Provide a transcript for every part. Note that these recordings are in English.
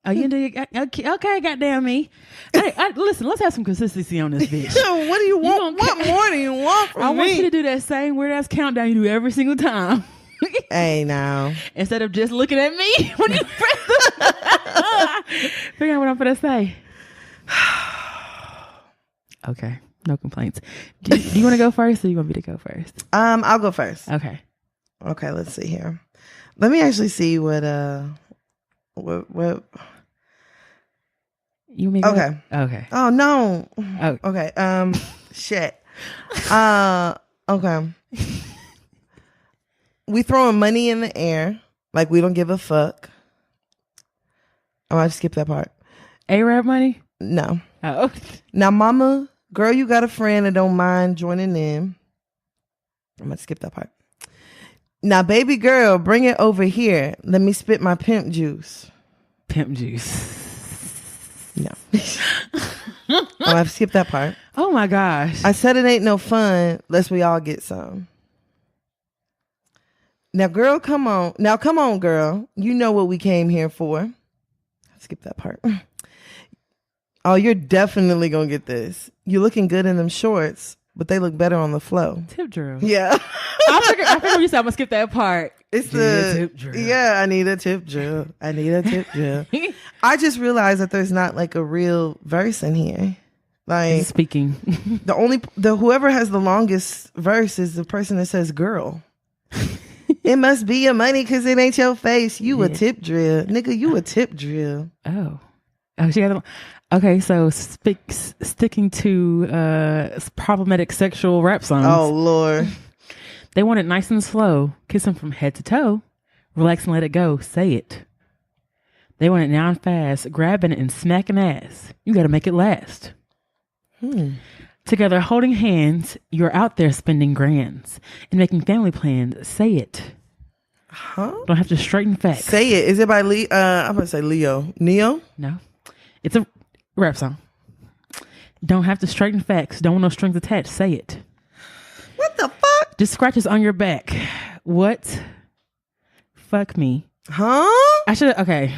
Oh, you do? Okay, goddamn me. Listen, let's have some consistency on this bitch. What do you want? What more do you want from me? I want you to do that same weird ass countdown you do every single time. Hey, now. Instead of just looking at me when you press figure out what I'm gonna say. Okay, no complaints. Do you want to go first, or you want me to go first? I'll go first. Okay, let's see here. Let me actually see what you mean okay. Oh no. Oh. Okay. Shit. Okay. We throwing money in the air like we don't give a fuck. I'm gonna skip that part. Arab money? No. Oh. Now, mama, girl, you got a friend that don't mind joining in. I'm gonna skip that part. Now, baby girl, bring it over here. Let me spit my pimp juice. Pimp juice. No. I'm gonna have to skip that part. Oh my gosh. I said it ain't no fun unless we all get some. Now, girl, come on. Now, come on, girl. You know what we came here for. Skip that part. Oh, you're definitely going to get this. You're looking good in them shorts, but they look better on the flow. Tip drill. Yeah. I figured you said I'm going to skip that part. It's the tip drill. Yeah, I need a tip drill. I just realized that there's not like a real verse in here. Like speaking. Whoever has the longest verse is the person that says girl. It must be your money because it ain't your face. You a tip drill. Nigga, you a tip drill. Oh, she got okay, so sticking to problematic sexual rap songs. Oh, Lord. They want it nice and slow. Kiss them from head to toe. Relax and let it go. Say it. They want it now and fast. Grabbing it and smacking ass. You got to make it last. Together, holding hands, you're out there spending grands and making family plans. Say it. Huh? Don't have to straighten facts. Say it. Is it by Lee? I'm going to say Leo. Neo? No. It's a rap song. Don't have to straighten facts. Don't want no strings attached. Say it. What the fuck? Just scratches on your back. What? Fuck me. Huh? I should. Okay.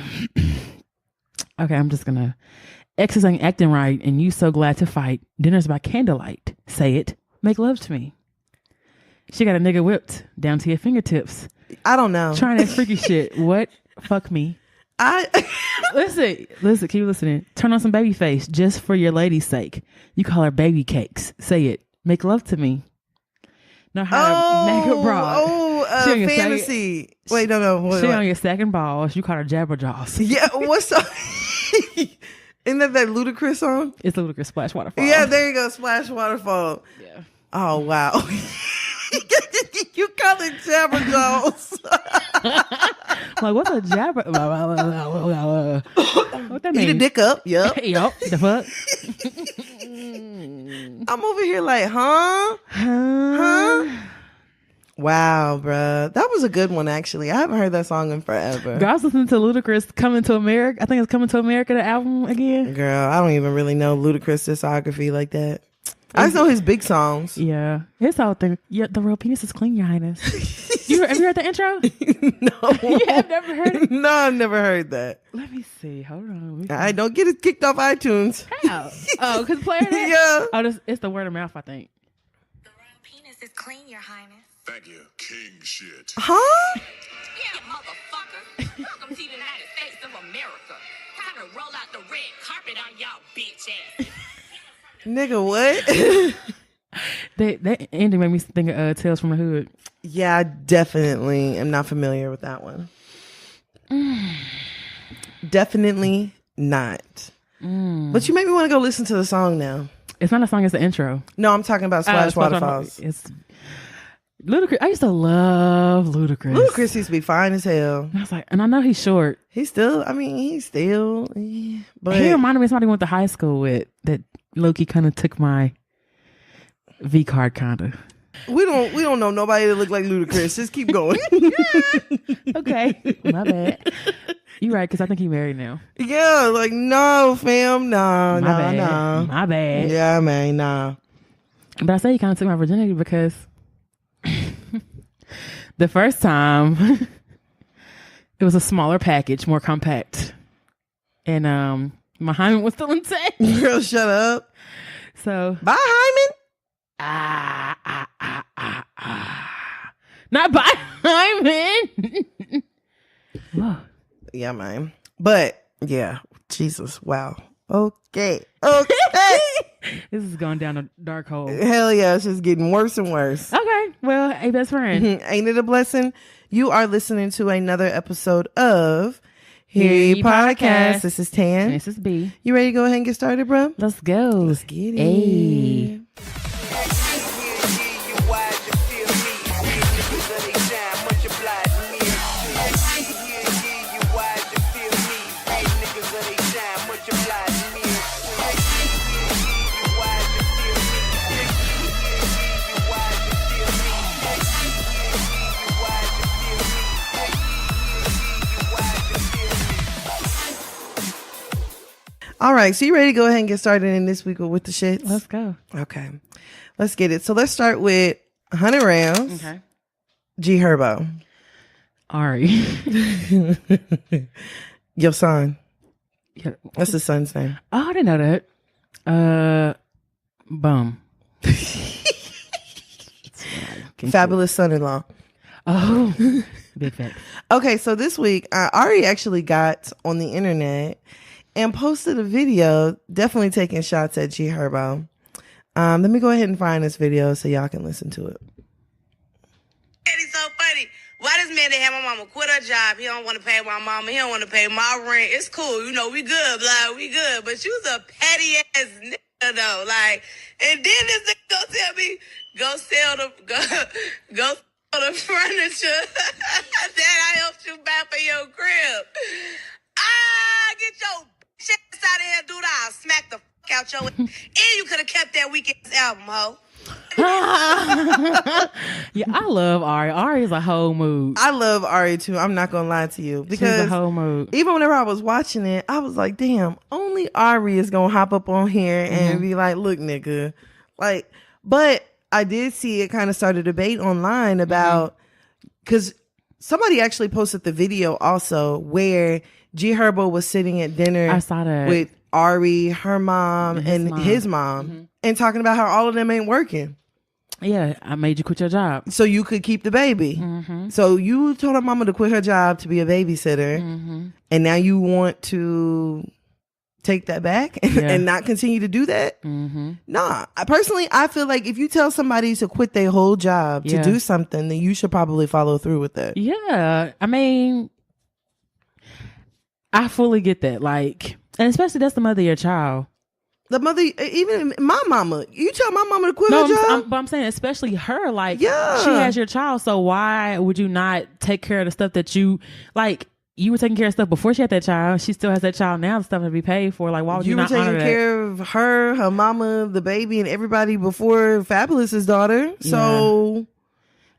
Okay, I'm just going to. Exes ain't acting right, and you so glad to fight. Dinner's by candlelight. Say it. Make love to me. She got a nigga whipped down to your fingertips. I don't know. Trying that freaky shit. What? Fuck me. Listen. Keep listening. Turn on some baby face just for your lady's sake. You call her baby cakes. Say it. Make love to me. Know how to make a broad. Fantasy. Wait, no. She on your second balls. You call her jabberjaws. Yeah. What's up? Isn't that Ludacris song? It's Ludacris Splash Waterfall. Yeah, there you go. Splash Waterfall. Yeah. Oh, wow. You call it Jabberjaws. Like, what's a jabber? What that mean? Eat a dick up. Yep. Yup. The fuck? I'm over here like, huh? Wow, bruh. That was a good one, actually. I haven't heard that song in forever. Girl, I was listening to Ludacris Coming to America. I think it's Coming to America, the album again. Girl, I don't even really know Ludacris' discography like that. I just know his big songs. Yeah. His whole thing. Yeah, the real penis is clean, your highness. Have you heard the intro? No. You have never heard it? No, I've never heard that. Let me see. Hold on. I don't get it kicked off iTunes. How? Oh, because playing that? Yeah. Oh, it's the word of mouth, I think. The royal penis is clean, your highness. Thank you, king shit. Huh? Yeah, motherfucker. Welcome to the United States of America. Time to roll out the red carpet on y'all bitch ass. Nigga, what? That ending made me think of Tales from the Hood. Yeah, I definitely am not familiar with that one. Definitely not. But you made me want to go listen to the song now. It's not a song, it's the intro. No, I'm talking about Splash Waterfalls. It's Ludacris. I used to love Ludacris. Ludacris used to be fine as hell. And I was like, and I know he's short. He's still, but He reminded me of somebody I went to high school with that Loki kind of took my V card kind of. We don't know nobody that look like Ludacris. Just keep going. Okay, my bad. You right, because I think he married now. Yeah, like no, fam, no. My bad. Yeah, man, no. But I say he kind of took my virginity because the first time it was a smaller package, more compact. and my hymen was still intact. Girl, shut up. So Bye, hymen. Not by hymen. Whoa. Yeah, man. But yeah, Jesus, wow. Okay. Okay. This is going down a dark hole. Hell yeah, it's just getting worse and worse. Okay, well, hey, best friend. Ain't it a blessing? You are listening to another episode of Hear Hear Ye Ye Podcast. Podcast. This is Tan. This is B. You ready to go ahead and get started, bro? Let's go. Let's get it. Hey. All right, so you ready to go ahead and get started in this week with the shits? Let's go. Okay, let's get it. So let's start with 100 rounds. Okay. G Herbo. Ari. Your son. Yeah. What's his son's name? Oh, I didn't know that. Bum. Fabulous son-in-law. Oh, big fact. Okay, so this week, Ari actually got on the internet and posted a video definitely taking shots at G Herbo. Let me go ahead and find this video so y'all can listen to it. It's so funny. Why this man that had my mama quit her job? He don't want to pay my mama. He don't want to pay my rent. It's cool. You know, we good, blah, we good. But you's a petty ass nigga though. Like, and then this nigga go tell me, go sell the furniture that I helped you buy for your crib. Get your bitch ass out of here, dude. I'll smack the fuck out your and you could have kept that weekend's album, ho. Yeah, I love Ari. Ari is a whole mood. I love Ari too. I'm not gonna lie to you She's because a whole mood. even whenever I was watching it, I was like, damn, only Ari is gonna hop up on here and be like, look, nigga. Like, but I did see it kind of start a debate online about, because somebody actually posted the video also where G Herbo was sitting at dinner I saw that. with Ari, her mom, And and his mom, and talking about how all of them ain't working. Yeah, I made you quit your job. So you could keep the baby. So you told her mama to quit her job to be a babysitter, and now you want to take that back and not continue to do that? Nah. I feel like if you tell somebody to quit their whole job to do something, then you should probably follow through with that. Yeah, I mean, I fully get that. Like, and especially that's the mother of your child. The mother, even my mama, you tell my mama to quit her job? But I'm saying especially her. Like, Yeah. she has your child, so why would you not take care of the stuff that you, like, you were taking care of stuff before she had that child. She still has that child now, the stuff to be paid for. Like, why would you You were not honor taking that? care of her mama, the baby, and everybody before Fabulous's daughter. So,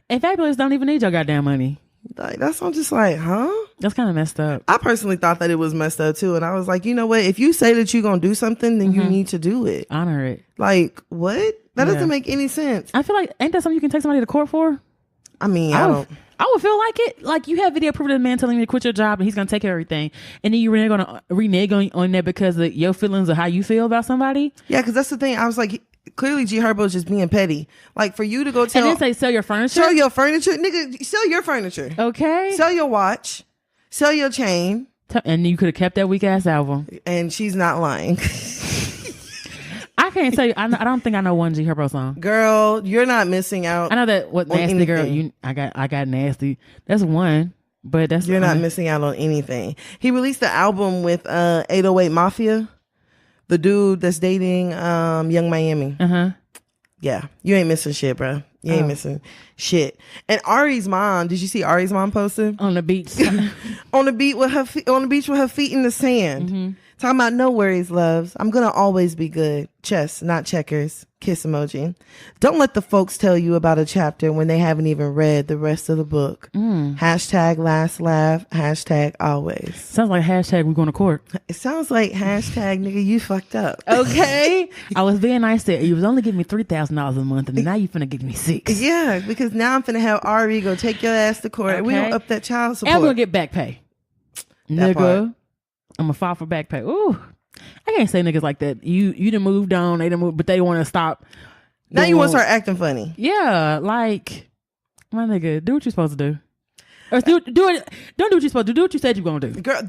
And Fabulous don't even need your goddamn money. like, I'm just like, huh? That's kind of messed up. I personally thought that it was messed up too. And I was like, you know what? If you say that you're going to do something, then you need to do it. Honor it. Like, what? That Yeah. doesn't make any sense. I feel like, ain't that something you can take somebody to court for? I mean, I don't. I would feel like it. Like, you have video proof of the man telling you to quit your job and he's going to take care of everything. And then you renege on that because of your feelings of how you feel about somebody. Yeah, because that's the thing. I was like, clearly G Herbo's just being petty. Like, for you to go tell. And then say, sell your furniture. Sell your furniture. Nigga, sell your furniture. Okay. Sell your watch. Sell your chain. And you could have kept that weak ass album. And she's not lying. I can't say, I don't think I know one G Herbo song. Girl, you're not missing out. I know that what on nasty girl. anything. I got nasty. That's one, but that's You're not missing out on anything. He released the album with 808 Mafia, the dude that's dating Young Miami. Yeah, you ain't missing shit, bro. You ain't missing shit. And Ari's mom, did you see Ari's mom posted on the beach, on the beach with her feet in the sand, talking about no worries, loves. I'm gonna always be good. Chess, not checkers. Kiss emoji. Don't let the folks tell you about a chapter when they haven't even read the rest of the book. Hashtag last laugh. Hashtag always. Sounds like hashtag we going to court. It sounds like hashtag nigga you fucked up. Okay. I was being nice to you. Was only giving me $3,000 a month, and now you finna give me $6,000. Yeah, because now I'm finna have Ari go take your ass to court. And we Okay. gonna up that child support. And I'm gonna get back pay, That nigga. I'm gonna file for back pay. Ooh, I can't say niggas like that. You done moved on, they done moved, but they want to stop. Now you want to start acting funny. Yeah, like my nigga, do what you're supposed to do. Or do it. Don't do what you're supposed to do. Do what you said you're gonna do. Girl,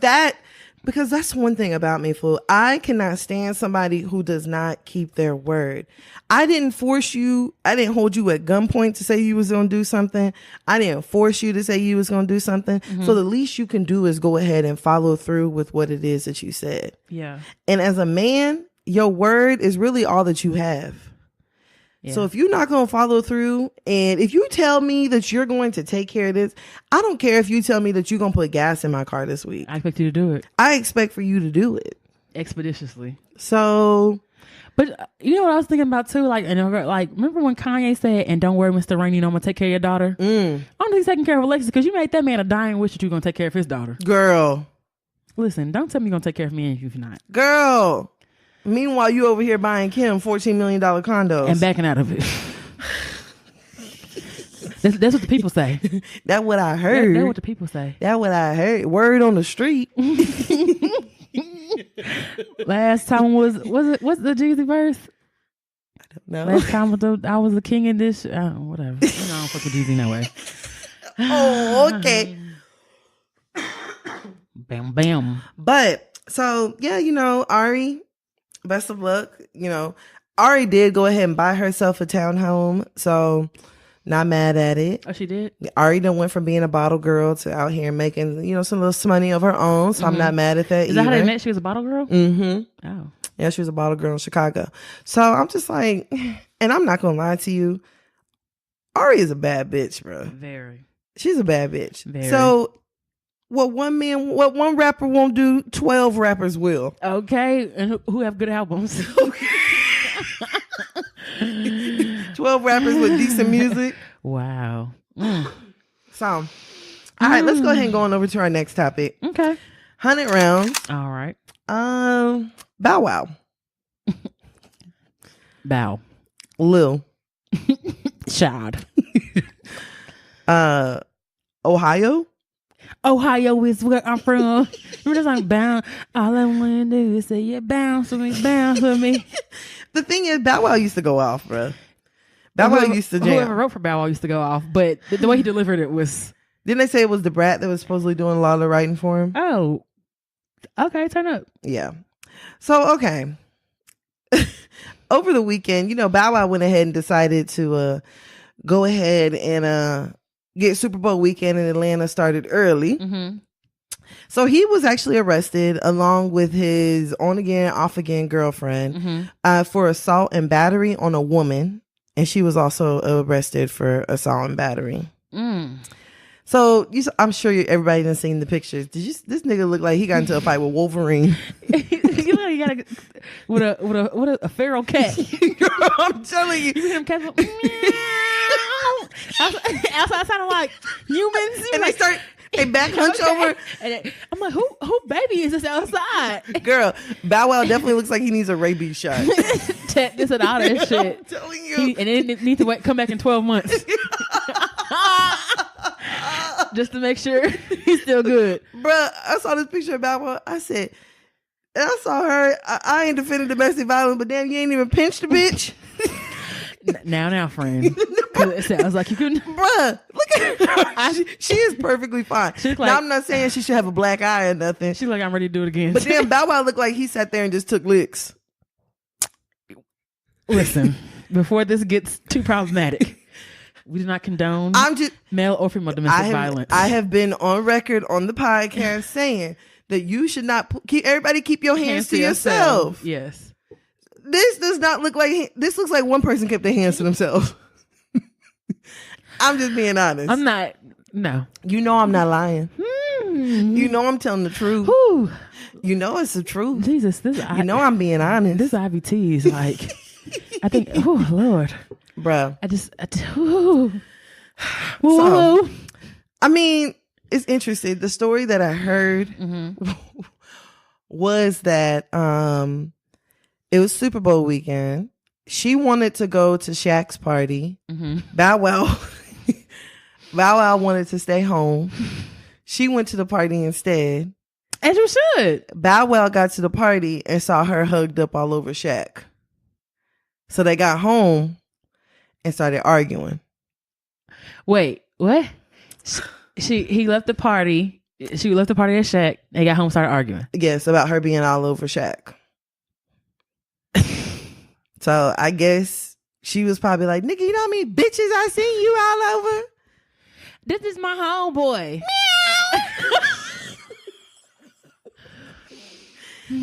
because that's one thing about me, fool. I cannot stand somebody who does not keep their word. I didn't force you. I didn't hold you at gunpoint to say you was going to do something. I didn't force you to say you was going to do something. Mm-hmm. So the least you can do is go ahead and follow through with what it is that you said. Yeah. And as a man, your word is really all that you have. Yeah. So if you're not going to follow through, and if you tell me that you're going to take care of this, I don't care if you tell me that you're going to put gas in my car this week. I expect you to do it. I expect for you to do it. Expeditiously. So... But you know what I was thinking about too? Like remember when Kanye said, "And don't worry, Mr. Rainey, I'm gonna take care of your daughter." I'm just taking care of Alexis because you made that man a dying wish that you're gonna take care of his daughter. Girl, listen, don't tell me you're gonna take care of me if you're not. Girl, meanwhile you over here buying Kim $14 million condos and backing out of it. That's what the people say. That's what I heard. That's what the people say. That's what I heard. Word on the street. Last time what's the Jeezy verse? I don't know. Last time I was the king in this whatever. I don't fuck with Jeezy no way. Oh, okay. Bam bam. But so yeah, Ari, best of luck. Ari did go ahead and buy herself a townhome, so not mad at it. Oh, she did? Ari done went from being a bottle girl to out here making, some little money of her own. So I'm not mad at that. Is that how they met? She was a bottle girl? Mm-hmm. Oh. Yeah, she was a bottle girl in Chicago. So I'm just like, and I'm not going to lie to you. Ari is a bad bitch, bro. Very. She's a bad bitch. Very. So what one rapper won't do, 12 rappers will. Okay. And who have good albums? 12 rappers with decent music. Wow. So, all right, let's go ahead and go on over to our next topic. Okay. 100 rounds. All right. Bow Wow. Bow. Lil. Shad. Ohio. Ohio is where I'm from. Remember that song, Bounce? All I want to do is say, yeah, bounce with me, bounce with me. The thing is, Bow Wow used to go off, bro. Bow Wow used to jam. Whoever wrote for Bow Wow used to go off, but the way he delivered it was... Didn't they say it was the brat that was supposedly doing a lot of the writing for him? Oh, okay, turn up. Yeah. So, okay. Over the weekend, Bow Wow went ahead and decided to go ahead and get Super Bowl weekend in Atlanta started early. Mm-hmm. So he was actually arrested along with his on-again, off-again girlfriend for assault and battery on a woman. And she was also arrested for assault and battery. So I'm sure everybody done seen the pictures. This nigga look like he got into a fight with Wolverine. He look like he got with a feral cat. Girl, I'm telling you. You hear them cats go, outside sounding like humans. And they back hunch over. And I'm like, who baby is this outside? Girl, Bow Wow definitely looks like he needs a rabies shot. Tetanus and all that shit. I'm telling you. And then it needs to come back in 12 months. Just to make sure he's still good. Bruh, I saw this picture of Bow Wow. I said, and I saw her. I ain't defending domestic violence, but damn, you ain't even pinched the bitch. Now, friend. It sounds like you couldn't. Bruh, look at her. She is perfectly fine. Now, I'm not saying she should have a black eye or nothing. She's like, I'm ready to do it again. But then Bow Wow looked like he sat there and just took licks. Listen, before this gets too problematic, we do not condone male or female domestic violence. I have been on record on the podcast saying that you should not keep your hands to yourself. Yes. This does not look like, this looks like one person kept their hands to themselves. I'm just being honest. I'm not, no. I'm not lying. I'm telling the truth. Whew. It's the truth. Jesus, I'm being honest. This IVT is like, I think, oh, Lord. Bruh. Whoa. I mean, it's interesting. The story that I heard was that it was Super Bowl weekend. She wanted to go to Shaq's party. Bow Wow wanted to stay home. She went to the party instead. As you should. Bow Wow got to the party and saw her hugged up all over Shaq. So they got home and started arguing. Wait, what? He left the party. She left the party at Shaq. They got home and started arguing. Yes, about her being all over Shaq. So I guess she was probably like, nigga, you know how many bitches I seen you all over? This is my homeboy.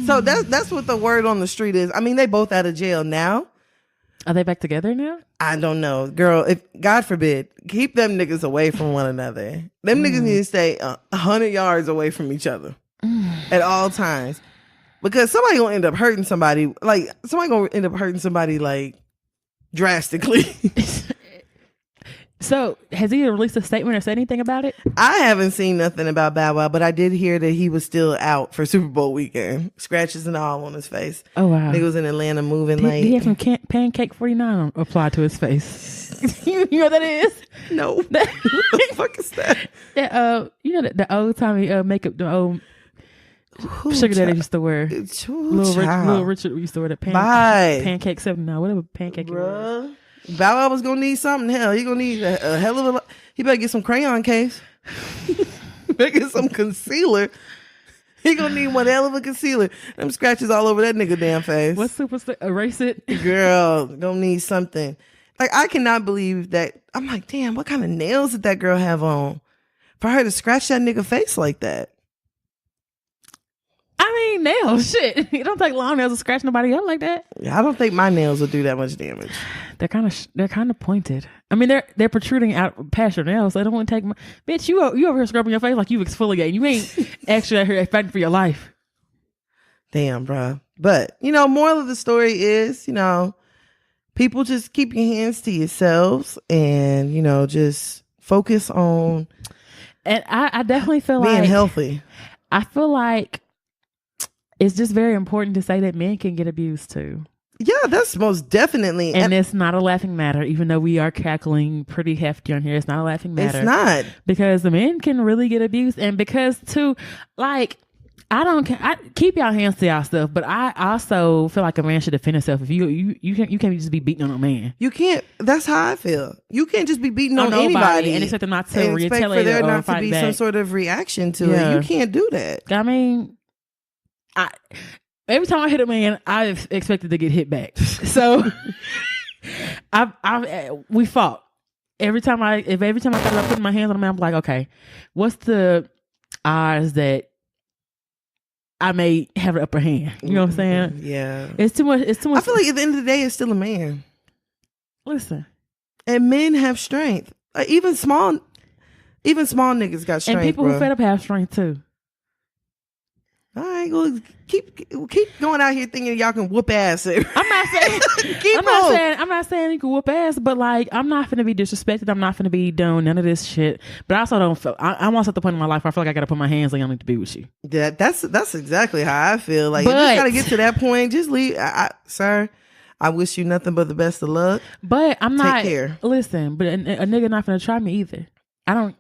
So that's what the word on the street is. I mean, they both out of jail now. Are they back together now? I don't know. Girl, if God forbid, keep them niggas away from one another. Them niggas need to stay 100 yards away from each other at all times. Because somebody gonna end up hurting somebody. Like, somebody gonna end up hurting somebody, like, drastically. So, has he released a statement or said anything about it? I haven't seen nothing about Bow Wow, but I did hear that he was still out for Super Bowl weekend. Scratches and all on his face. Oh, wow. Nigga was in Atlanta moving late. He had some Pancake 49 applied to his face. you know what that is? No. What the fuck is that? You know the old timey makeup, the old sugar daddy used to wear. Little Richard used to wear the Pancake 79, whatever pancake it was. Bow Wow was gonna need something. Hell, he gonna need a hell of a lot. He better get some crayon case. Better get some concealer. He gonna need one hell of a concealer. Them scratches all over that nigga damn face. What's super erase it? Girl, gonna need something. Like, I cannot believe that. I'm like, damn, what kind of nails did that girl have on for her to scratch that nigga face like that? I mean, nails, shit. It don't take long nails to scratch nobody up like that. Yeah, I don't think my nails will do that much damage. They're kind of pointed. I mean, they're protruding out past your nails. So they don't want to take my bitch. You over here scrubbing your face like you exfoliating. You ain't actually out here fighting for your life. Damn, bro. But moral of the story is, people just keep your hands to yourselves and just focus on. And I definitely feel being like healthy. I feel like it's just very important to say that men can get abused too. Yeah, that's most definitely. And it's not a laughing matter, even though we are cackling pretty hefty on here. It's not a laughing matter. It's not. Because the men can really get abused. And because too, like, I keep y'all hands to y'all stuff, but I also feel like a man should defend himself. If you can't just be beating on a man. You can't. That's how I feel. You can't just be beating on anybody and expect them not to and expect for there not to be back. some sort of reaction to it. You can't do that. I mean, every time I hit a man, I've expected to get hit back. So we fought. Every time I thought about putting my hands on a man, I'm like, okay, what's the odds that I may have an upper hand? You know what I'm saying? Yeah. It's too much. I feel like at the end of the day, it's still a man. Listen. And men have strength. Like, even small niggas got strength. And people who fed up have strength too. All right, well, keep going out here thinking y'all can whoop ass. I'm not saying I'm not saying you can whoop ass, but like, I'm not finna be disrespected. I'm not finna be doing none of this shit. But I also don't feel I'm also at the point in my life where I feel like I gotta put my hands on you to be with you. Yeah, that's exactly how I feel. Like, you just gotta get to that point. Just leave, sir. I wish you nothing but the best of luck. But I'm not. Take care. Listen, but a nigga not finna try me either. I don't.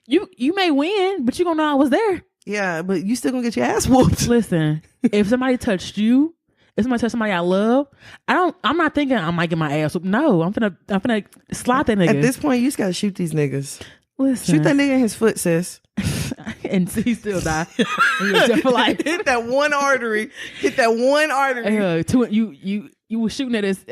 You may win, but you gonna know I was there. Yeah, but you still gonna get your ass whooped. Listen, if somebody touched you, if somebody touched somebody I love, I'm not thinking I might get my ass whooped. No, I'm finna slide that nigga. At this point, you just gotta shoot these niggas. Listen, shoot that nigga in his foot, sis. And he still die. Hit that one artery. You were shooting at his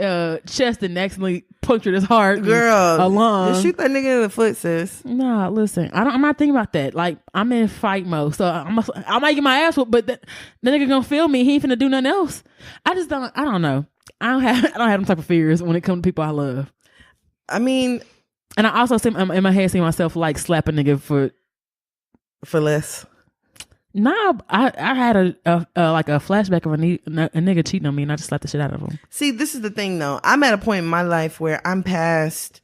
chest and accidentally punctured his heart. Girl, a lung. Just shoot that nigga in the foot, sis. Nah, listen, I'm not thinking about that. Like, I'm in fight mode, so I might get my ass whooped, but the nigga gonna feel me. He ain't finna do nothing else. I don't know. I don't have them type of fears when it comes to people I love. I mean, and I also in my head see myself like slap a nigga for less. Nah, I had a flashback of a nigga cheating on me, and I just slapped the shit out of him. See, this is the thing, though. I'm at a point in my life where I'm past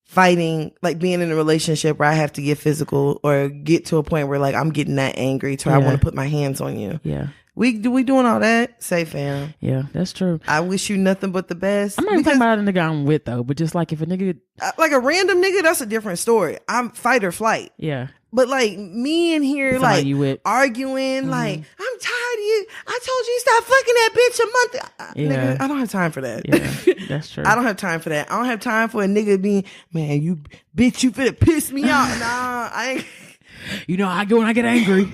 fighting, like being in a relationship where I have to get physical or get to a point where like I'm getting that angry to where I want to put my hands on you. Yeah. We doing all that? Say, fam. Yeah, that's true. I wish you nothing but the best. I'm not even talking about a nigga I'm with though, but just like if a nigga, like a random nigga, that's a different story. I'm fight or flight. Yeah. But like me in here, Somebody like you with. arguing, like I'm tired of you. I told you stop fucking that bitch a month. Yeah. Nigga, I don't have time for that. Yeah, that's true. I don't have time for that. I don't have time for a nigga being, man, you bitch, you finna piss me off. Nah, I ain't. You know, I go when I get angry.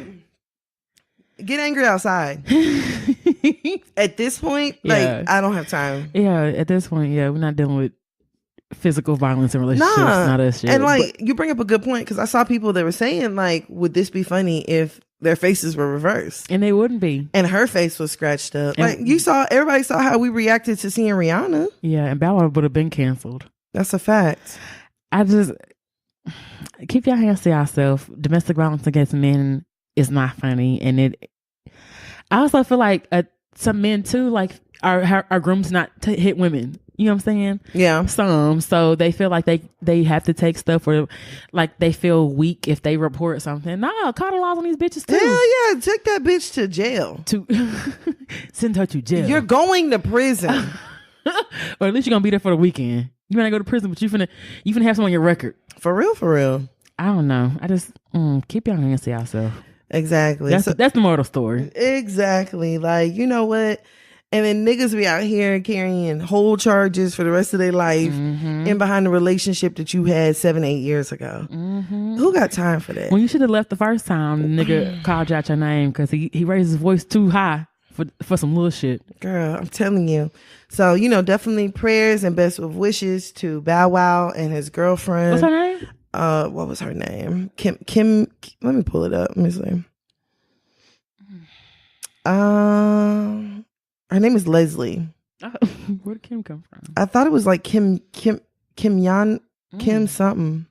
Get angry outside. At this point, Yeah. like I don't have time. Yeah, at this point, yeah, we're not dealing with physical violence in relationships. Not us shit. And like you bring up a good point because I saw people that were saying like, would this be funny if their faces were reversed? And they wouldn't be. And her face was scratched up. And- Like everybody saw how we reacted to seeing Rihanna. Yeah, and Bow Wow would have been canceled. That's a fact. I just keep your hands to yourself. Domestic violence against men is not funny, and I also feel like some men too like are groomed not to hit women. You know what I'm saying? Yeah. So they feel like they have to take stuff, or like they feel weak if they report something. No, call the laws on these bitches too. Hell yeah, take that bitch to jail. To send her to jail. You're going to prison. Or at least you're gonna be there for the weekend. You might not go to prison, but you finna have some on your record. For real. I don't know. I just keep your hands to yourself. Exactly. That's the moral story. Exactly. Like, you know what? And then niggas be out here carrying whole charges for the rest of their life in behind the relationship that you had 7-8 years ago. Who got time for that? When you should have left the first time, the nigga called you out your name because he raised his voice too high for some little shit. Girl, I'm telling you. So, you know, definitely prayers and best of wishes to Bow Wow and his girlfriend. What's her name? What was her name? Kim. Let me pull it up. Let me see. Her name is Leslie. Where did Kim come from? I thought it was like Kim something.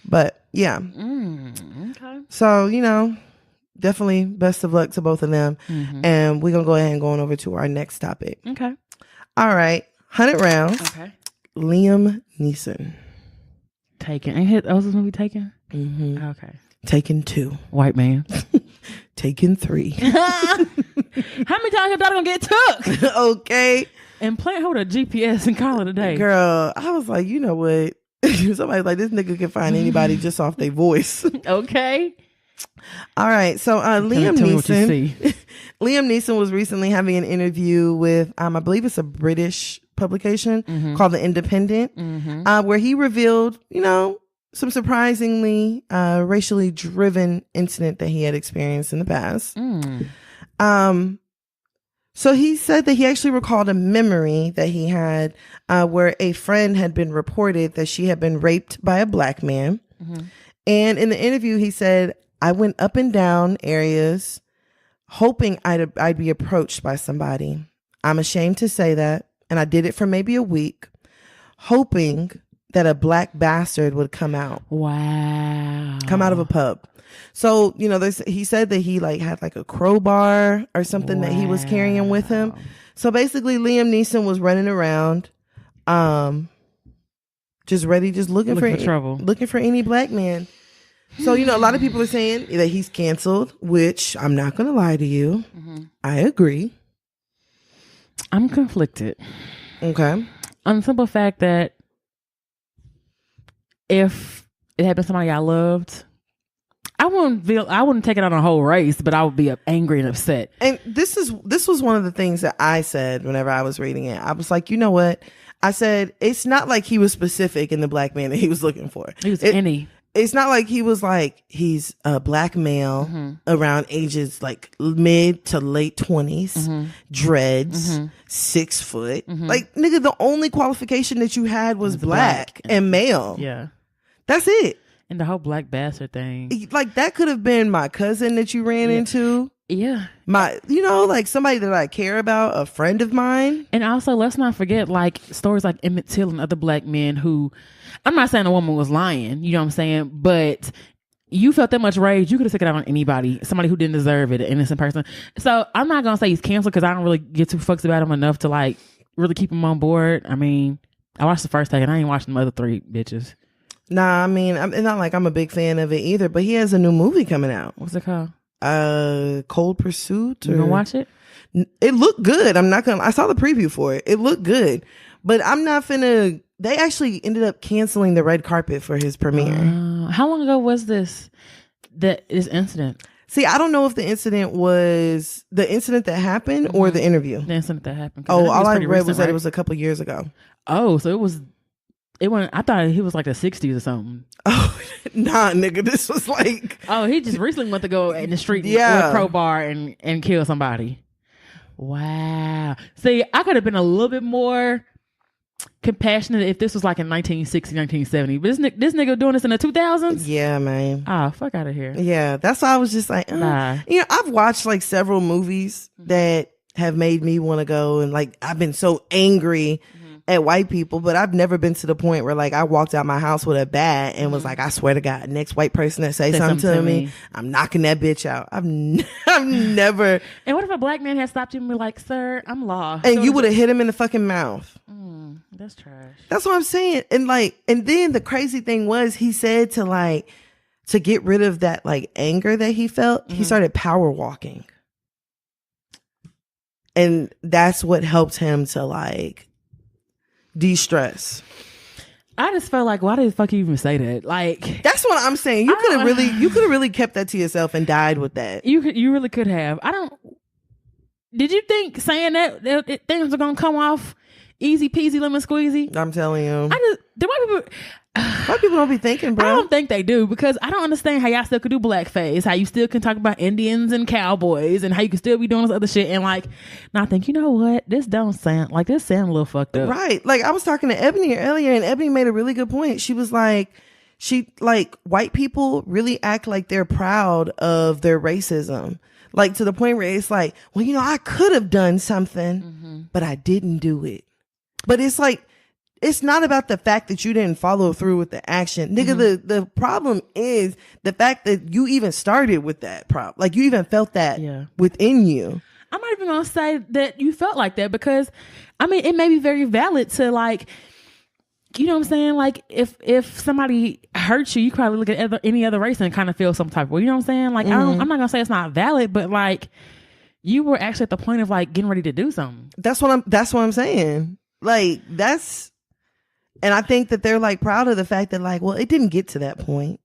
But yeah. Okay. So, you know, definitely best of luck to both of them. And we're going to go ahead and go on over to our next topic. Okay. All right. 100 rounds. Okay. Liam Neeson. Taken. Ain't was this movie Taken? Mm-hmm. Okay. Taken 2. White man. Taken 3. How many times your daughter gonna get took? Okay. And plant her with a GPS and call it a day. Girl, I was like, you know what? Somebody's like, this nigga can find anybody just off their voice. Okay. All right. So Liam Tell me what you Neeson. see. Liam Neeson was recently having an interview with I believe it's a British publication called The Independent, where he revealed, you know, some surprisingly racially driven incident that he had experienced in the past. So he said that he actually recalled a memory that he had where a friend had been reported that she had been raped by a black man. And in the interview, he said, I went up and down areas hoping I'd be approached by somebody. I'm ashamed to say that. And I did it for maybe a week, hoping that a black bastard would come out. Wow. Come out of a pub. So, you know, he said that he like had like a crowbar or something that he was carrying with him. So basically Liam Neeson was running around, just looking for trouble, looking for any black man. So, you know, a lot of people are saying that he's canceled, which I'm not going to lie to you. I agree. I'm conflicted. Okay. On the simple fact that if it had been somebody I loved, I wouldn't take it on a whole race, but I would be angry and upset. And this was one of the things that I said whenever I was reading it. I was like, you know what? I said, it's not like he was specific in the black man that he was looking for. He was any. It's not like he was like, he's a black male around ages like mid to late 20s, dreads, 6 foot. Like, nigga, the only qualification that you had was black and male. Yeah. That's it. And the whole black bastard thing. Like, that could have been my cousin that you ran into. Yeah. You know, like somebody that I care about, a friend of mine. And also, let's not forget, like, stories like Emmett Till and other black men who, I'm not saying a woman was lying, you know what I'm saying? But you felt that much rage, you could have taken it out on anybody, somebody who didn't deserve it, an innocent person. So I'm not going to say he's canceled because I don't really give two fucks about him enough to, like, really keep him on board. I mean, I watched the first take and I ain't watched the other 3 bitches. Nah, I mean, it's not like I'm a big fan of it either, but he has a new movie coming out. What's it called? Cold Pursuit. You gonna watch it? It looked good. I'm not gonna. I saw the preview for it. It looked good, But I'm not finna. They actually ended up canceling the red carpet for his premiere. How long ago was this incident? See, I don't know if the incident was the incident that happened or the interview. The incident that happened. Oh, all I read was that it was a couple years ago. Oh, so it went. I thought he was like the 60s or something. Oh, nah, nigga, this was like. Oh, he just recently went to go in the street with Yeah. a crowbar and kill somebody. Wow. See, I could have been a little bit more compassionate if this was like in 1960, 1970. But this nigga doing this in the 2000s? Yeah, man. Ah, fuck out of here. Yeah, that's why I was just like, Nah. you know, I've watched like several movies that have made me want to go, and like I've been so angry at white people, but I've never been to the point where like I walked out my house with a bat and was like, I swear to God, next white person that say something to me, I'm knocking that bitch out. I've never. And what if a black man had stopped you and be like, sir, I'm lost? And you would have hit him in the fucking mouth. That's trash. That's what I'm saying. And like, and then the crazy thing was he said to get rid of that like anger that he felt, he started power walking. And that's what helped him to like de-stress. I just felt like, why the fuck you even say that? Like, That's what I'm saying. You could have really kept that to yourself and died with that. you really could have. Did you think saying that things were gonna come off easy peasy lemon squeezy? I'm telling you. The white people. White people don't be thinking, bro. I don't think they do, because I don't understand how y'all still could do blackface, how you still can talk about Indians and cowboys, and how you can still be doing this other shit, and like, not think, you know what, this sound a little fucked up. Right. Like I was talking to Ebony earlier, and Ebony made a really good point. She was like, white people really act like they're proud of their racism. Like to the point where it's like, well, you know, I could have done something, but I didn't do it. But it's like, it's not about the fact that you didn't follow through with the action. Nigga, the problem is the fact that you even started with that problem. Like you even felt that within you. I'm not even gonna say that you felt like that, because I mean, it may be very valid to like, you know what I'm saying? Like if somebody hurts you, you probably look at any other race and kind of feel some type of way. You know what I'm saying? Like I'm not gonna say it's not valid, but like you were actually at the point of like getting ready to do something. That's what I'm saying. Like and I think that they're like proud of the fact that like, well, it didn't get to that point.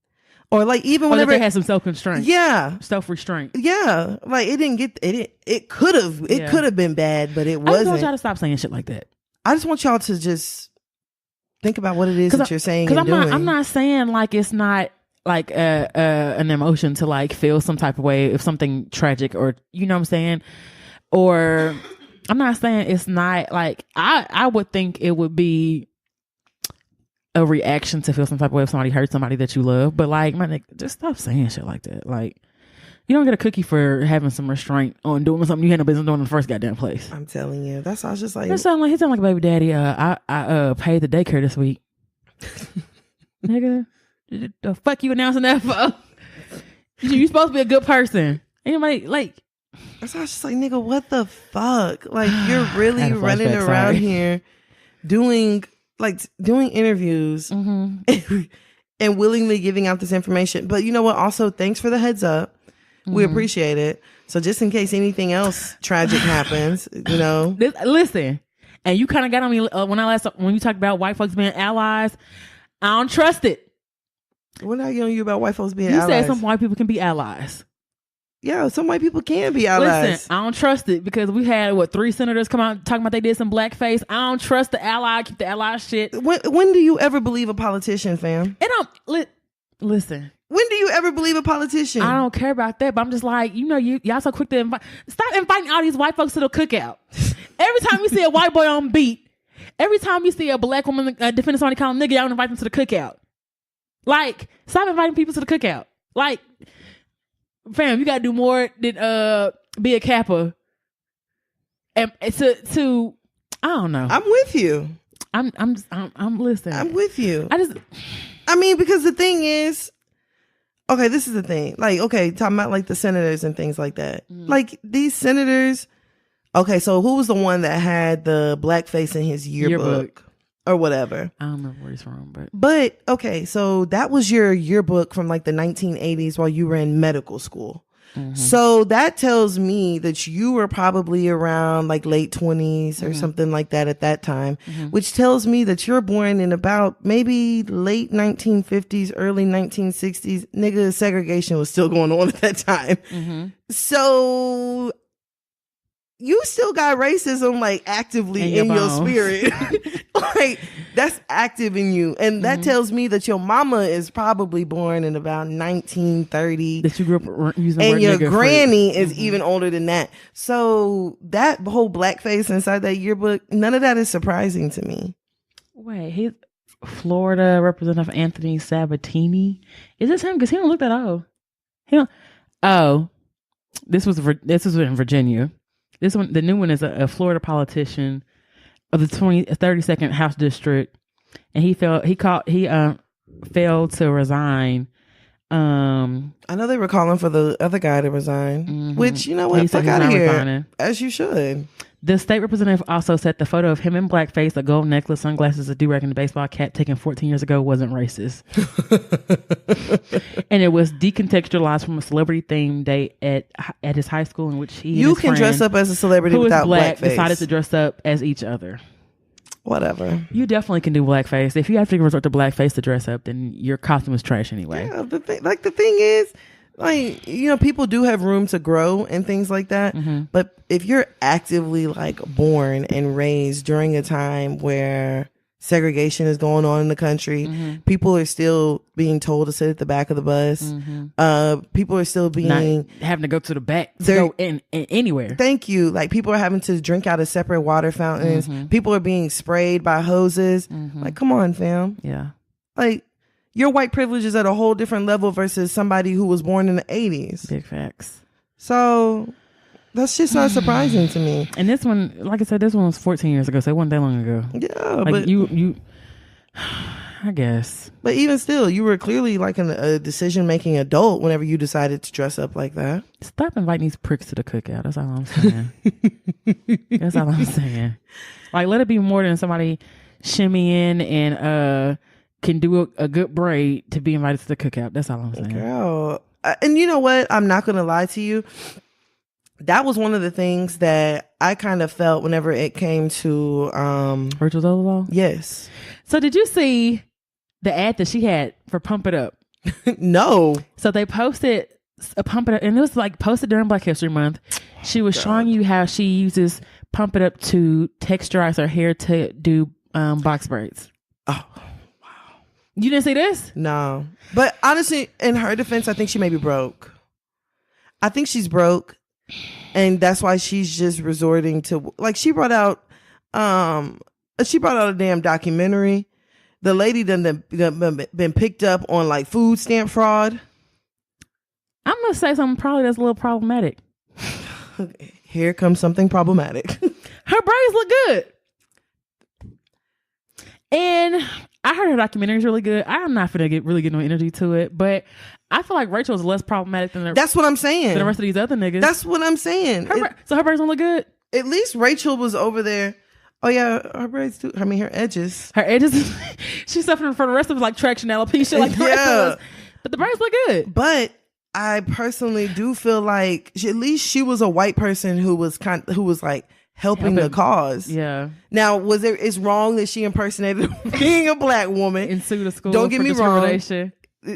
Or like even whenever they had some self-constraint. Yeah. Self-restraint. Yeah. Like it didn't get it could have been bad, but it wasn't. I just want y'all to stop saying shit like that. I just want y'all to just think about what it is that you're saying and doing. I'm not saying like it's not like an emotion to like feel some type of way if something tragic, or you know what I'm saying? Or I'm not saying it's not like I would think it would be a reaction to feel some type of way if somebody hurt somebody that you love, but like, my nigga, just stop saying shit like that. Like, you don't get a cookie for having some restraint on doing something you had no business doing in the first goddamn place. I'm telling you, that's why I was just like, he sound like a baby daddy. I paid the daycare this week. Nigga, the fuck you announcing that for? You supposed to be a good person. Anybody like? That's why I was just like, nigga, what the fuck? Like, you're really running around here doing interviews and willingly giving out this information. But you know what? Also, thanks for the heads up. We appreciate it. So just in case anything else tragic happens, you know. Listen, and you kind of got on me when you talked about white folks being allies. I don't trust it. When I get on you about white folks being allies? You said some white people can be allies. Yeah, some white people can be allies. Listen, I don't trust it, because we had 3 senators come out talking about they did some blackface. I don't trust the ally. Keep the ally shit. When do you ever believe a politician, fam? Listen. When do you ever believe a politician? I don't care about that, but I'm just like, you know, y'all so quick to stop inviting all these white folks to the cookout. Every time you see a white boy on beat, every time you see a black woman defending somebody calling nigga, y'all invite them to the cookout. Like, stop inviting people to the cookout. Like, fam, you gotta do more than be a Kappa. And to I don't know. I'm with you. I'm listening. I'm with you. I mean, because the thing is, okay, this is the thing. Like, okay, talking about like the senators and things like that. Like these senators. Okay, so who was the one that had the blackface in his yearbook or whatever? I don't remember where he's from, but okay, so that was your yearbook from like the 1980s while you were in medical school. So that tells me that you were probably around like late 20s or something like that at that time, which tells me that you're born in about maybe late 1950s, early 1960s. Nigga, segregation was still going on at that time. So you still got racism like actively in your spirit. Like that's active in you. And that tells me that your mama is probably born in about 1930. That you grew up using and word your nigga granny is even older than that. So that whole blackface inside that yearbook, none of that is surprising to me. Wait, he's Florida Representative Anthony Sabatini. Is this him? Because he don't look that old. He don't. Oh, this was in Virginia. This one, the new one, is a Florida politician of the 32nd House District, and he failed to resign. I know they were calling for the other guy to resign, which, you know what, fuck out of here, resigning. As you should. The state representative also said the photo of him in blackface, a gold necklace, sunglasses, a do-rag, and a baseball cap taken 14 years ago wasn't racist. And it was decontextualized from a celebrity themed day at his high school in which you can dress up as a celebrity without blackface. Decided to dress up as each other. Whatever. You definitely can do blackface. If you have to resort to blackface to dress up, then your costume is trash anyway. Yeah, the thing is, like, you know, people do have room to grow and things like that. But if you're actively like born and raised during a time where segregation is going on in the country, people are still being told to sit at the back of the bus. People are still being not having to go to the back to go in anywhere. Thank you. Like, people are having to drink out of separate water fountains. People are being sprayed by hoses. Like, come on, fam. Yeah. Like, your white privilege is at a whole different level versus somebody who was born in the 80s. Big facts. So that's just not surprising to me. And this one, like I said, this one was 14 years ago, so it wasn't that long ago. Yeah, like, but you I guess. But even still, you were clearly like a decision-making adult whenever you decided to dress up like that. Stop inviting these pricks to the cookout. That's all I'm saying. That's all I'm saying. Like, let it be more than somebody shimmying and can do a good braid to be invited to the cookout. That's all I'm saying. Girl. And you know what? I'm not going to lie to you. That was one of the things that I kind of felt whenever it came to Rachel Dolezal? Yes. So did you see the ad that she had for Pump It Up? No. So they posted a Pump It Up, and it was like posted during Black History Month. She was showing you how she uses Pump It Up to texturize her hair to do box braids. Oh. You didn't see this? No. But honestly, in her defense, I think she may be broke. I think she's broke. And that's why she's just resorting to, like, she brought out a damn documentary. The lady done been picked up on like food stamp fraud. I'm gonna say something probably that's a little problematic. Here comes something problematic. Her braids look good. And I heard her documentary is really good. I'm not gonna really get no energy to it, but I feel like Rachel is less problematic than that's what I'm saying. Than the rest of these other niggas. That's what I'm saying. So her braids don't look good. At least Rachel was over there. Oh yeah, her braids too. I mean, her edges. Her edges. She's suffering from the rest of us like traction alopecia, like the rest of us. But the braids look good. But I personally do feel like at least she was a white person who was like helping the cause. Yeah. Now, it's wrong that she impersonated being a black woman and sued a school. Don't get me wrong.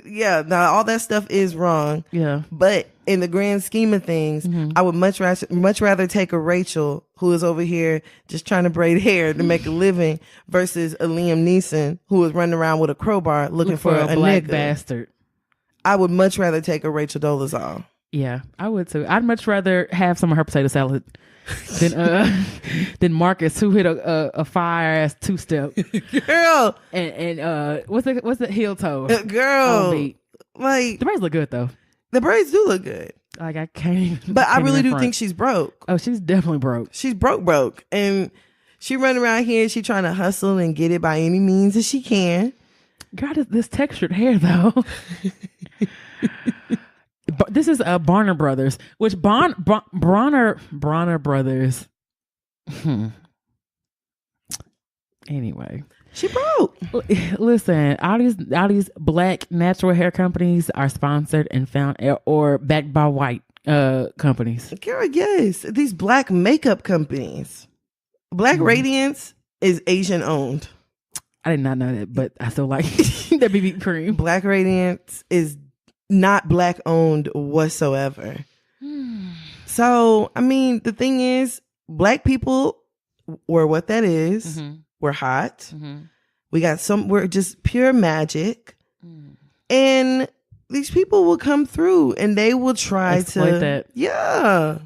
Yeah, now all that stuff is wrong. Yeah. But in the grand scheme of things, I would much rather take a Rachel who is over here just trying to braid hair to make a living versus a Liam Neeson who is running around with a crowbar looking for a black nigga. Bastard. I would much rather take a Rachel Dolezal. Yeah, I would too. I'd much rather have some of her potato salad than Marcus, who hit a fire ass 2-step. Girl. And what's the heel toe? Girl. Like, the braids look good though. The braids do look good. Like, I can't even. But I really do think she's broke. Oh, she's definitely broke. She's broke. And she running around here, she trying to hustle and get it by any means that she can. God, this textured hair though. This is Barner Brothers, which Bronner Brothers. Anyway, she broke. Listen, all these black natural hair companies are sponsored and found or backed by white companies. Girl, yes. These black makeup companies. Black Radiance is Asian owned. I did not know that, but I still like that BB cream. Black Radiance is not black owned whatsoever. So, I mean, the thing is, black people were what that is. We're hot. We're just pure magic. And these people will come through and they will try exploit to that. Yeah.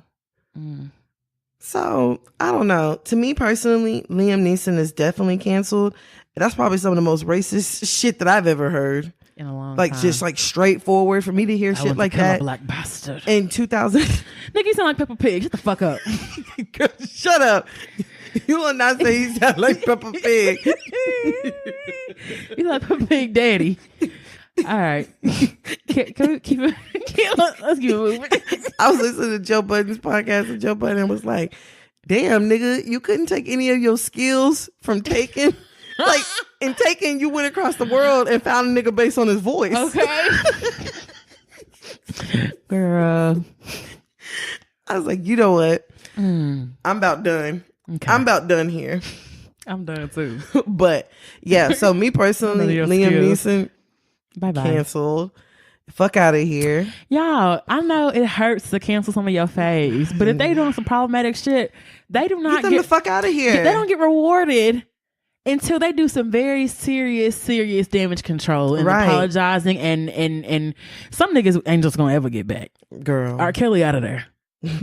So I don't know. To me personally, Liam Neeson is definitely canceled. That's probably some of the most racist shit that I've ever heard. In a long like time. Just like straightforward for me to hear shit like that. A black bastard. In 2000. Nigga, you sound like Peppa Pig. Shut the fuck up. Girl, shut up. You will not say he sound like Peppa Pig. You like Peppa Pig daddy. All right. Can we keep it? Let's keep it moving. I was listening to Joe Budden's podcast and Joe Budden was like, damn, nigga, you couldn't take any of your skills from Taken. Like, in Taken, you went across the world and found a nigga based on his voice. Okay. Girl. I was like, you know what? I'm about done. Okay. I'm about done here. I'm done too. But yeah, so me personally, Liam Neeson, Bye-bye. canceled. Fuck out of here. Y'all, I know it hurts to cancel some of your faves, but if they doing some problematic shit, they do not Get them the fuck out of here. They don't get rewarded until they do some very serious damage control and apologizing and some niggas ain't just gonna ever get back. Girl. R. Kelly out of there.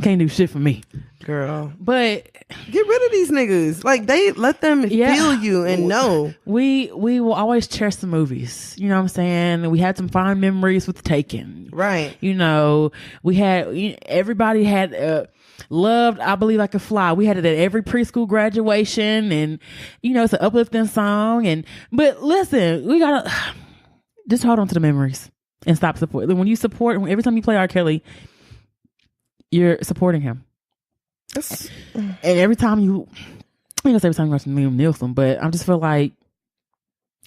Can't do shit for me. Girl. But get rid of these niggas. Like, they let them feel you and know. We will always cherish the movies. You know what I'm saying? We had some fond memories with Taken. Right. You know, everybody had loved I Believe I Could Fly. We had it at every preschool graduation, and you know, it's an uplifting song. But listen, we gotta just hold on to the memories and stop supporting. When you support, every time you play R. Kelly, you're supporting him. And every time you watch Liam Neeson, but I just feel like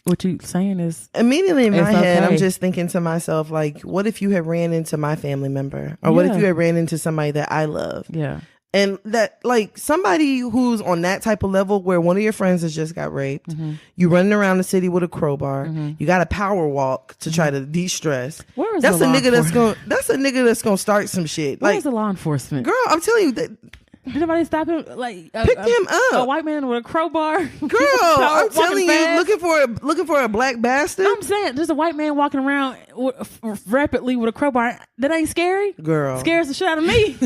what you saying is immediately in my head, okay. I'm just thinking to myself, like, what if you had ran into my family member, or what if you had ran into somebody that I love? Yeah. And that, like, somebody who's on that type of level where one of your friends has just got raped, you running around the city with a crowbar, you got a power walk to try to de-stress. That's a nigga that's gonna start some shit. Where's like the law enforcement? Girl, I'm telling you that. Did nobody stop him? Like pick him up. A white man with a crowbar. Girl, I'm telling you, looking for a black bastard. I'm saying there's a white man walking around rapidly with a crowbar. That ain't scary. Girl, scares the shit out of me.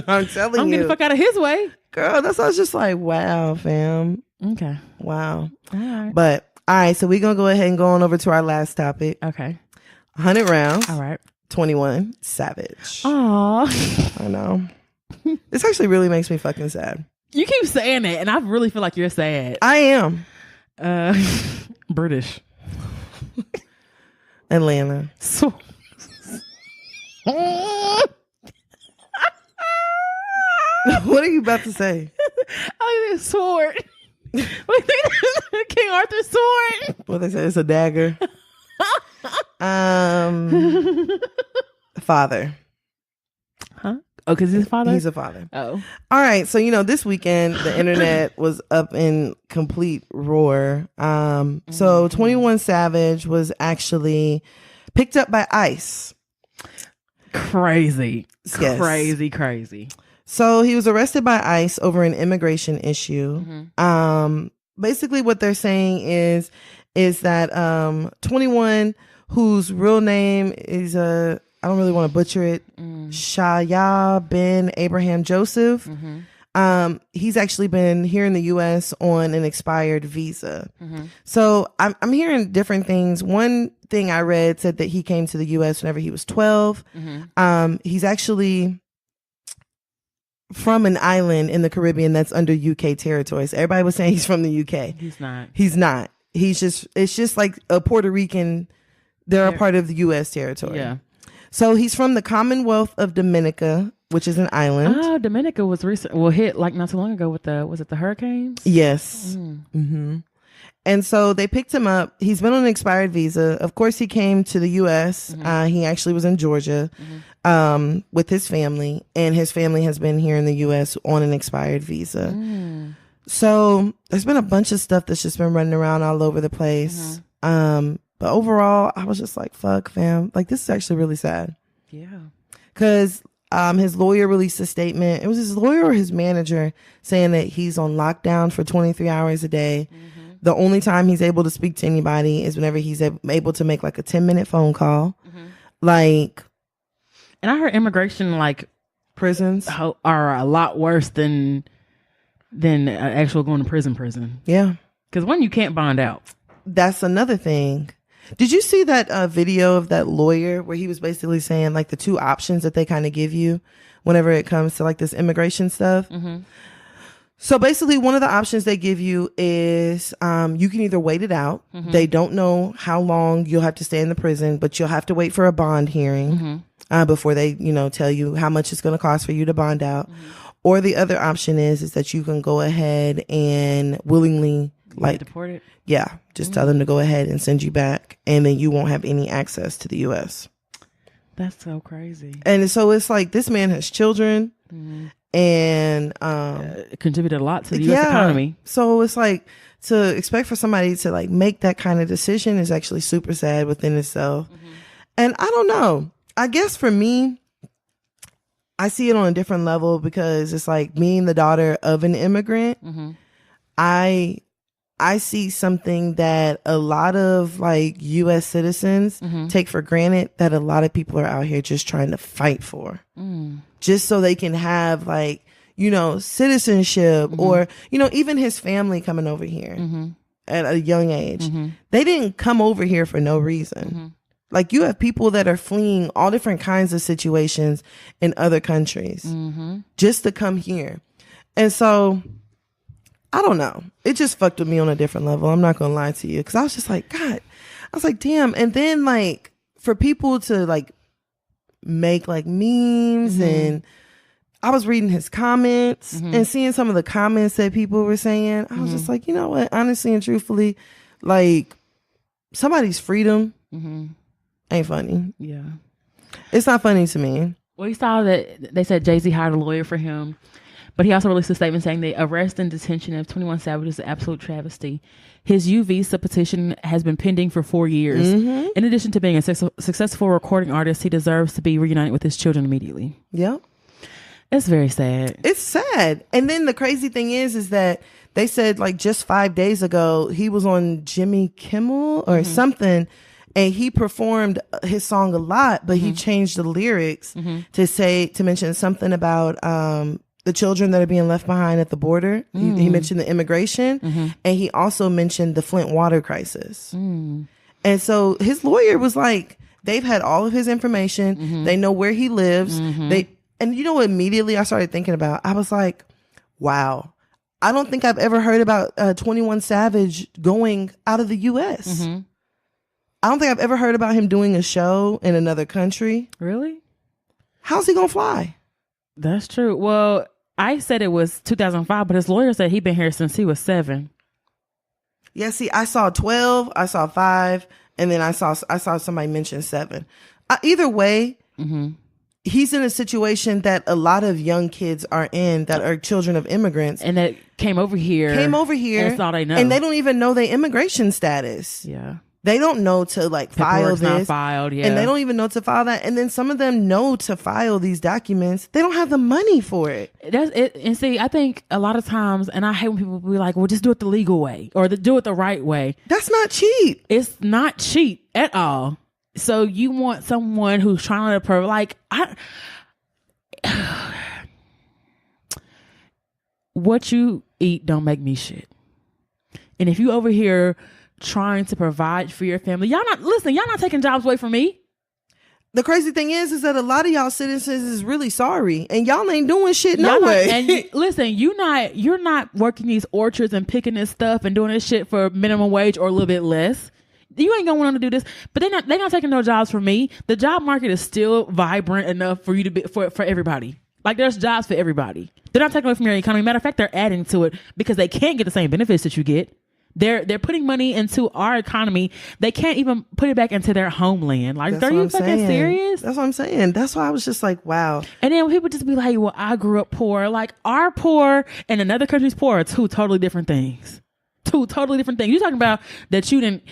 I'm telling you, I'm getting the fuck out of his way. Girl, I was just like, wow, fam. Okay. Wow. All right. But all right, so we're gonna go ahead and go on over to our last topic. Okay. 100 rounds. All right. 21 Savage. Aww. I know. This actually really makes me fucking sad. You keep saying that, and I really feel like you're sad. I am. British. Atlanta. So. What are you about to say? I think it's sword. King Arthur's sword. What they say? It's a dagger. Father. Huh? Oh, because he's a father? He's a father. Oh. All right. So, this weekend, the internet was up in complete roar. So 21 Savage was actually picked up by ICE. Crazy. Yes. Crazy. So he was arrested by ICE over an immigration issue. Basically what they're saying is that 21, whose real name is I don't really want to butcher it, Shaya bin Abraham Joseph. He's actually been here in the U.S. on an expired visa. So I'm hearing different things. One thing I read said that he came to the U.S. whenever he was 12. He's actually from an island in the Caribbean that's under UK territory. So everybody was saying he's from the UK. He's not. It's just like a Puerto Rican. They're a part of the U.S. territory. Yeah. So he's from the Commonwealth of Dominica, which is an island. Oh, Dominica was hit like not too long ago with was it the hurricanes? Yes. And so they picked him up. He's been on an expired visa. Of course, he came to the U.S. He actually was in Georgia with his family, and his family has been here in the U.S. on an expired visa. So there's been a bunch of stuff that's just been running around all over the place. But overall, I was just like, fuck, fam. Like, this is actually really sad. Yeah. Because his lawyer released a statement. It was his lawyer or his manager saying that he's on lockdown for 23 hours a day. The only time he's able to speak to anybody is whenever he's able to make like a 10-minute phone call. Like, and I heard immigration like prisons are a lot worse than actual going to prison. Yeah. Because one, you can't bond out. That's another thing. Did you see that video of that lawyer where he was basically saying like the two options that they kind of give you whenever it comes to like this immigration stuff? So basically, one of the options they give you is you can either wait it out. They don't know how long you'll have to stay in the prison, but you'll have to wait for a bond hearing before they, tell you how much it's going to cost for you to bond out. Or the other option is that you can go ahead and willingly deported. Yeah, just tell them to go ahead and send you back, and then you won't have any access to the U.S. That's so crazy. And so it's like this man has children. And contributed a lot to the U.S. economy. So it's like to expect for somebody to like make that kind of decision is actually super sad within itself. And I don't know. I guess for me, I see it on a different level because it's like being the daughter of an immigrant. I see something that a lot of like U.S. citizens take for granted that a lot of people are out here just trying to fight for. Just so they can have like, citizenship or, even his family coming over here at a young age. They didn't come over here for no reason. Like you have people that are fleeing all different kinds of situations in other countries just to come here. And so I don't know. It just fucked with me on a different level. I'm not going to lie to you. Cause I was just like, God, I was like, damn. And then like for people to like make like memes and I was reading his comments and seeing some of the comments that people were saying. I was just like, you know what? Honestly and truthfully, like somebody's freedom ain't funny. Yeah. It's not funny to me. Well, you saw that they said Jay-Z hired a lawyer for him. But he also released a statement saying the arrest and detention of 21 Savage is an absolute travesty. His U visa petition has been pending for 4 years. In addition to being a successful recording artist, he deserves to be reunited with his children immediately. Yep. It's very sad. It's sad. And then the crazy thing is that they said like just 5 days ago, he was on Jimmy Kimmel or something. And he performed his song a lot, but he changed the lyrics to mention something about, the children that are being left behind at the border. He mentioned the immigration and he also mentioned the Flint water crisis. And so his lawyer was like, they've had all of his information. They know where he lives. And you know what immediately I started thinking about? I was like, wow, I don't think I've ever heard about 21 Savage going out of the U.S. I don't think I've ever heard about him doing a show in another country. Really? How's he gonna fly? That's true. Well, I said it was 2005, but his lawyer said he'd been here since he was 7. Yeah, see, I saw 12, I saw 5, and then I saw somebody mention 7. Either way, he's in a situation that a lot of young kids are in that are children of immigrants. And that came over here. And that's all they know. And they don't even know their immigration status. Yeah. They don't know to like file this. Not filed, yeah. And they don't even know to file that. And then some of them know to file these documents. They don't have the money for it. That's it. And see, I think a lot of times, and I hate when people be like, well, just do it the legal way or do it the right way. That's not cheap. It's not cheap at all. So you want someone who's trying to what you eat don't make me shit. And if you over here trying to provide for your family, y'all not taking jobs away from me. The crazy thing is that a lot of y'all citizens is really sorry and y'all ain't doing shit no way. And listen, you're not working these orchards and picking this stuff and doing this shit for minimum wage or a little bit less. You ain't gonna want to do this, but they're not taking no jobs from me. The job market is still vibrant enough for you to be for everybody. Like there's jobs for everybody. They're not taking away from your economy. Matter of fact, they're adding to it because they can't get the same benefits that you get. They're putting money into our economy. They can't even put it back into their homeland. Like, That's are what you I'm fucking saying. serious? That's what I'm saying. That's why I was just like, wow. And then people just be like, well, I grew up poor. Like, our poor and another country's poor are two totally different things. Two totally different things. You're talking about that you didn't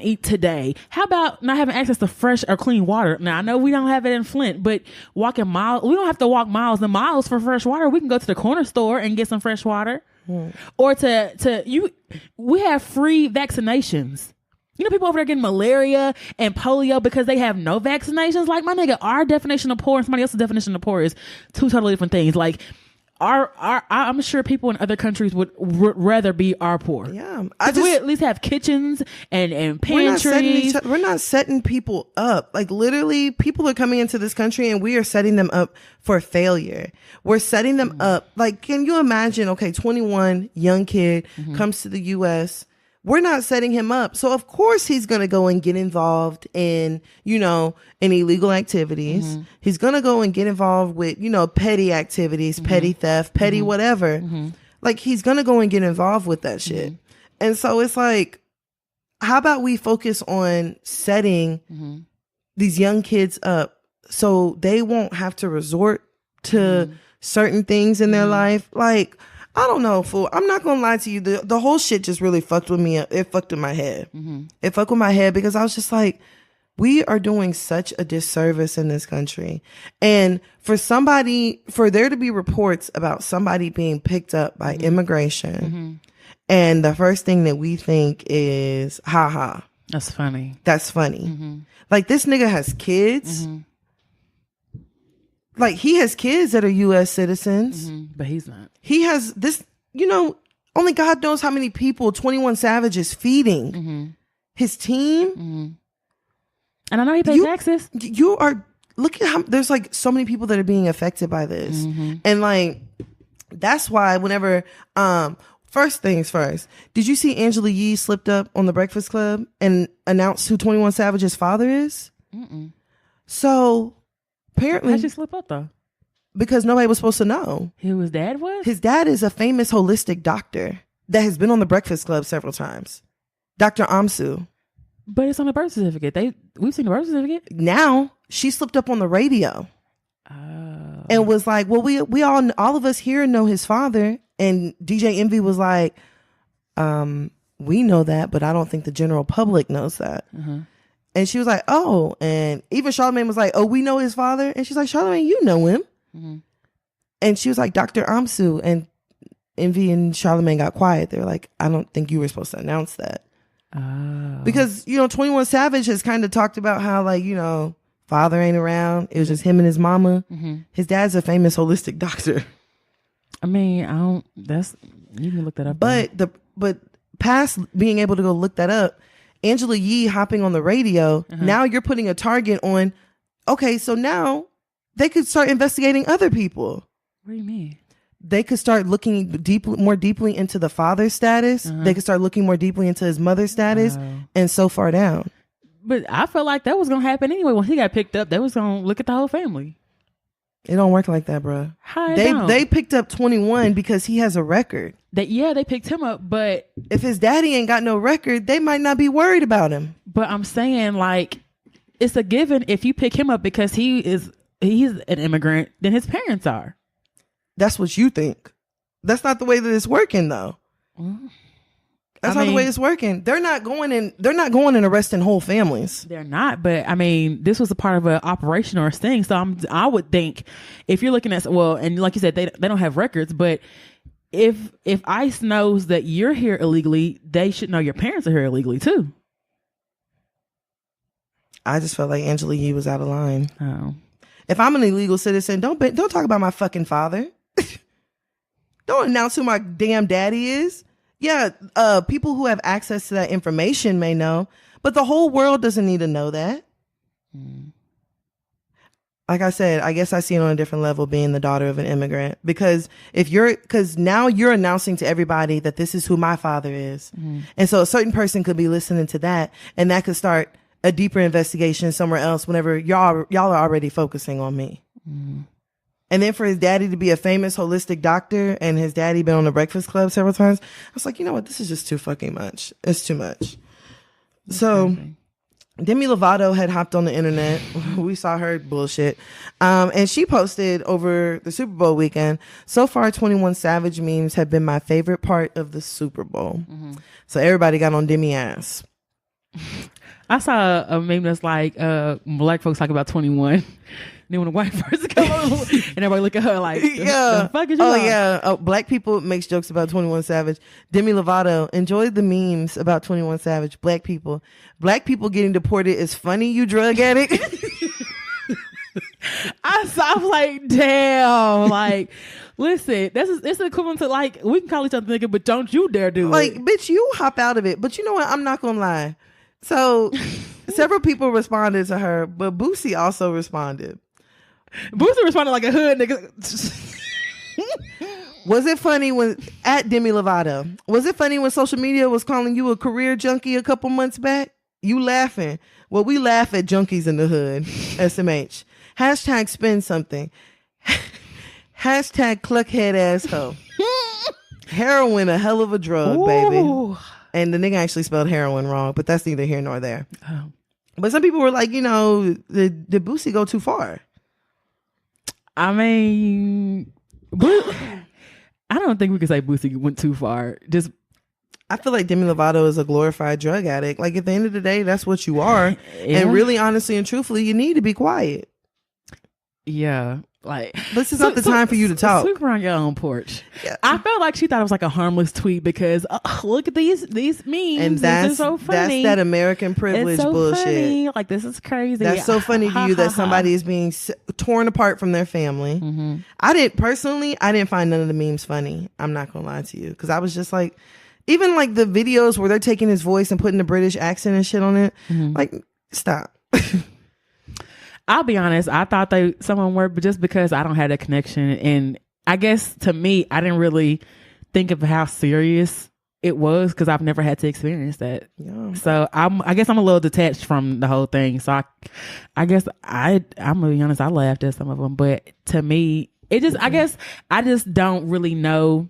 eat today. How about not having access to fresh or clean water? Now, I know we don't have it in Flint, but walking miles, we don't have to walk miles and miles for fresh water. We can go to the corner store and get some fresh water. Or we have free vaccinations. You know, people over there getting malaria and polio because they have no vaccinations. Like, my nigga, our definition of poor and somebody else's definition of poor is two totally different things. Like, I'm sure people in other countries would rather be our poor. Yeah, we at least have kitchens and pantries. We're not setting people up. Like, literally, people are coming into this country and we are setting them up for failure. We're setting them up. Like, can you imagine? Okay, 21 young kid comes to the U.S. We're not setting him up. So of course he's going to go and get involved in, in illegal activities. He's going to go and get involved with, petty activities, petty theft, petty whatever. Like, he's going to go and get involved with that shit. And so it's like, how about we focus on setting these young kids up so they won't have to resort to certain things in their life? Like, I don't know, fool. I'm not gonna lie to you. The whole shit just really fucked with me. It fucked with my head. It fucked with my head because I was just like, we are doing such a disservice in this country. And for there to be reports about somebody being picked up by immigration, and the first thing that we think is, haha. That's funny. That's funny. Like, this nigga has kids. Like, he has kids that are U.S. citizens. But he's not. He has this, only God knows how many people 21 Savage is feeding. His team. And I know he pays taxes. Look at how there's like so many people that are being affected by this. And like, that's why whenever, first things first, did you see Angela Yee slipped up on the Breakfast Club and announced who 21 Savage's father is? So apparently, how'd she slip up though? Because nobody was supposed to know. Who his dad was? His dad is a famous holistic doctor that has been on the Breakfast Club several times. Dr. Amsu. But it's on the birth certificate. We've seen the birth certificate. Now she slipped up on the radio. And was like, well, we all of us here know his father. And DJ Envy was like, we know that, but I don't think the general public knows that. And she was like, oh. And even Charlamagne was like, oh, we know his father. And she's like, Charlamagne, you know him. And she was like, Dr. Amsu. And Envy and Charlamagne got quiet. They were like, I don't think you were supposed to announce that. Because, 21 Savage has kind of talked about how, like, father ain't around. It was just him and his mama. His dad's a famous holistic doctor. I mean, you can look that up. But past being able to go look that up, Angela Yee hopping on the radio, now you're putting a target on, okay, so now they could start investigating other people. What do you mean? They could start looking more deeply into the father's status. They could start looking more deeply into his mother's status, and so far down. But I felt like that was going to happen anyway. When he got picked up, they was going to look at the whole family. It don't work like that, bro. They picked up 21 because he has a record. They picked him up, but if his daddy ain't got no record, they might not be worried about him. But I'm saying, like, it's a given if you pick him up because he's an immigrant, then his parents are. That's what you think. That's not the way that it's working, though. That's not the way it's working. They're not going and arresting whole families. They're not, but I mean, this was a part of an operation or a thing. So I would think if you're looking at, well, and like you said, they don't have records, but if ICE knows that you're here illegally, they should know your parents are here illegally too. I just felt like Angela Yee was out of line. Oh. If I'm an illegal citizen, don't talk about my fucking father. Don't announce who my damn daddy is. Yeah, people who have access to that information may know, but the whole world doesn't need to know that. Like I said, I guess I see it on a different level being the daughter of an immigrant, because now you're announcing to everybody that this is who my father is. And so a certain person could be listening to that, and that could start a deeper investigation somewhere else whenever y'all are already focusing on me. And And then for his daddy to be a famous holistic doctor and his daddy been on the Breakfast Club several times, I was like, you know what? This is just too fucking much. It's too much. So Demi Lovato had hopped on the internet. We saw her bullshit. And she posted over the Super Bowl weekend, so far 21 Savage memes have been my favorite part of the Super Bowl. So everybody got on Demi ass. I saw a meme that's like black folks talk about 21. Then when a white person come over and everybody look at her like, the fuck is you on? Yeah. Black people makes jokes about 21 Savage. Demi Lovato enjoyed the memes about 21 Savage. Black people getting deported is funny, you drug addict. I was like, damn. Like, listen, it's equivalent to like, we can call each other nigga, but don't you dare do it. Like, bitch, you hop out of it. But you know what? I'm not gonna lie. So several people responded to her, but Boosie also responded. Boosie responded like a hood nigga. Was it funny when at Demi Lovato? Was it funny when social media was calling you a career junkie a couple months back? You laughing? Well, we laugh at junkies in the hood. SMH. Hashtag spend something. Hashtag cluckhead asshole. Heroin, a hell of a drug, baby. And the nigga actually spelled heroin wrong, but that's neither here nor there. Oh. But some people were like, you know, did Boosie go too far? I mean, I don't think we could say Boosie went too far. Just, I feel like Demi Lovato is a glorified drug addict. Like, at the end of the day, that's what you are. Yeah. And really, honestly, and truthfully, you need to be quiet. Yeah. Like, this is not the time for you to talk. Sleep around your own porch. Yeah. I felt like she thought it was like a harmless tweet because look at these memes. And that's so funny. That's that American privilege bullshit. Funny. Like, this is crazy. That's so funny to you that somebody is being torn apart from their family. I didn't find none of the memes funny. I'm not gonna lie to you, because I was just like, even like the videos where they're taking his voice and putting the British accent and shit on it. Like, stop. I'll be honest, I thought some of them were, but just because I don't have that connection. And I guess to me, I didn't really think of how serious it was because I've never had to experience that. Yeah. So I guess I'm a little detached from the whole thing. So I guess I'm gonna be honest, I laughed at some of them, but to me, it just, I guess I just don't really know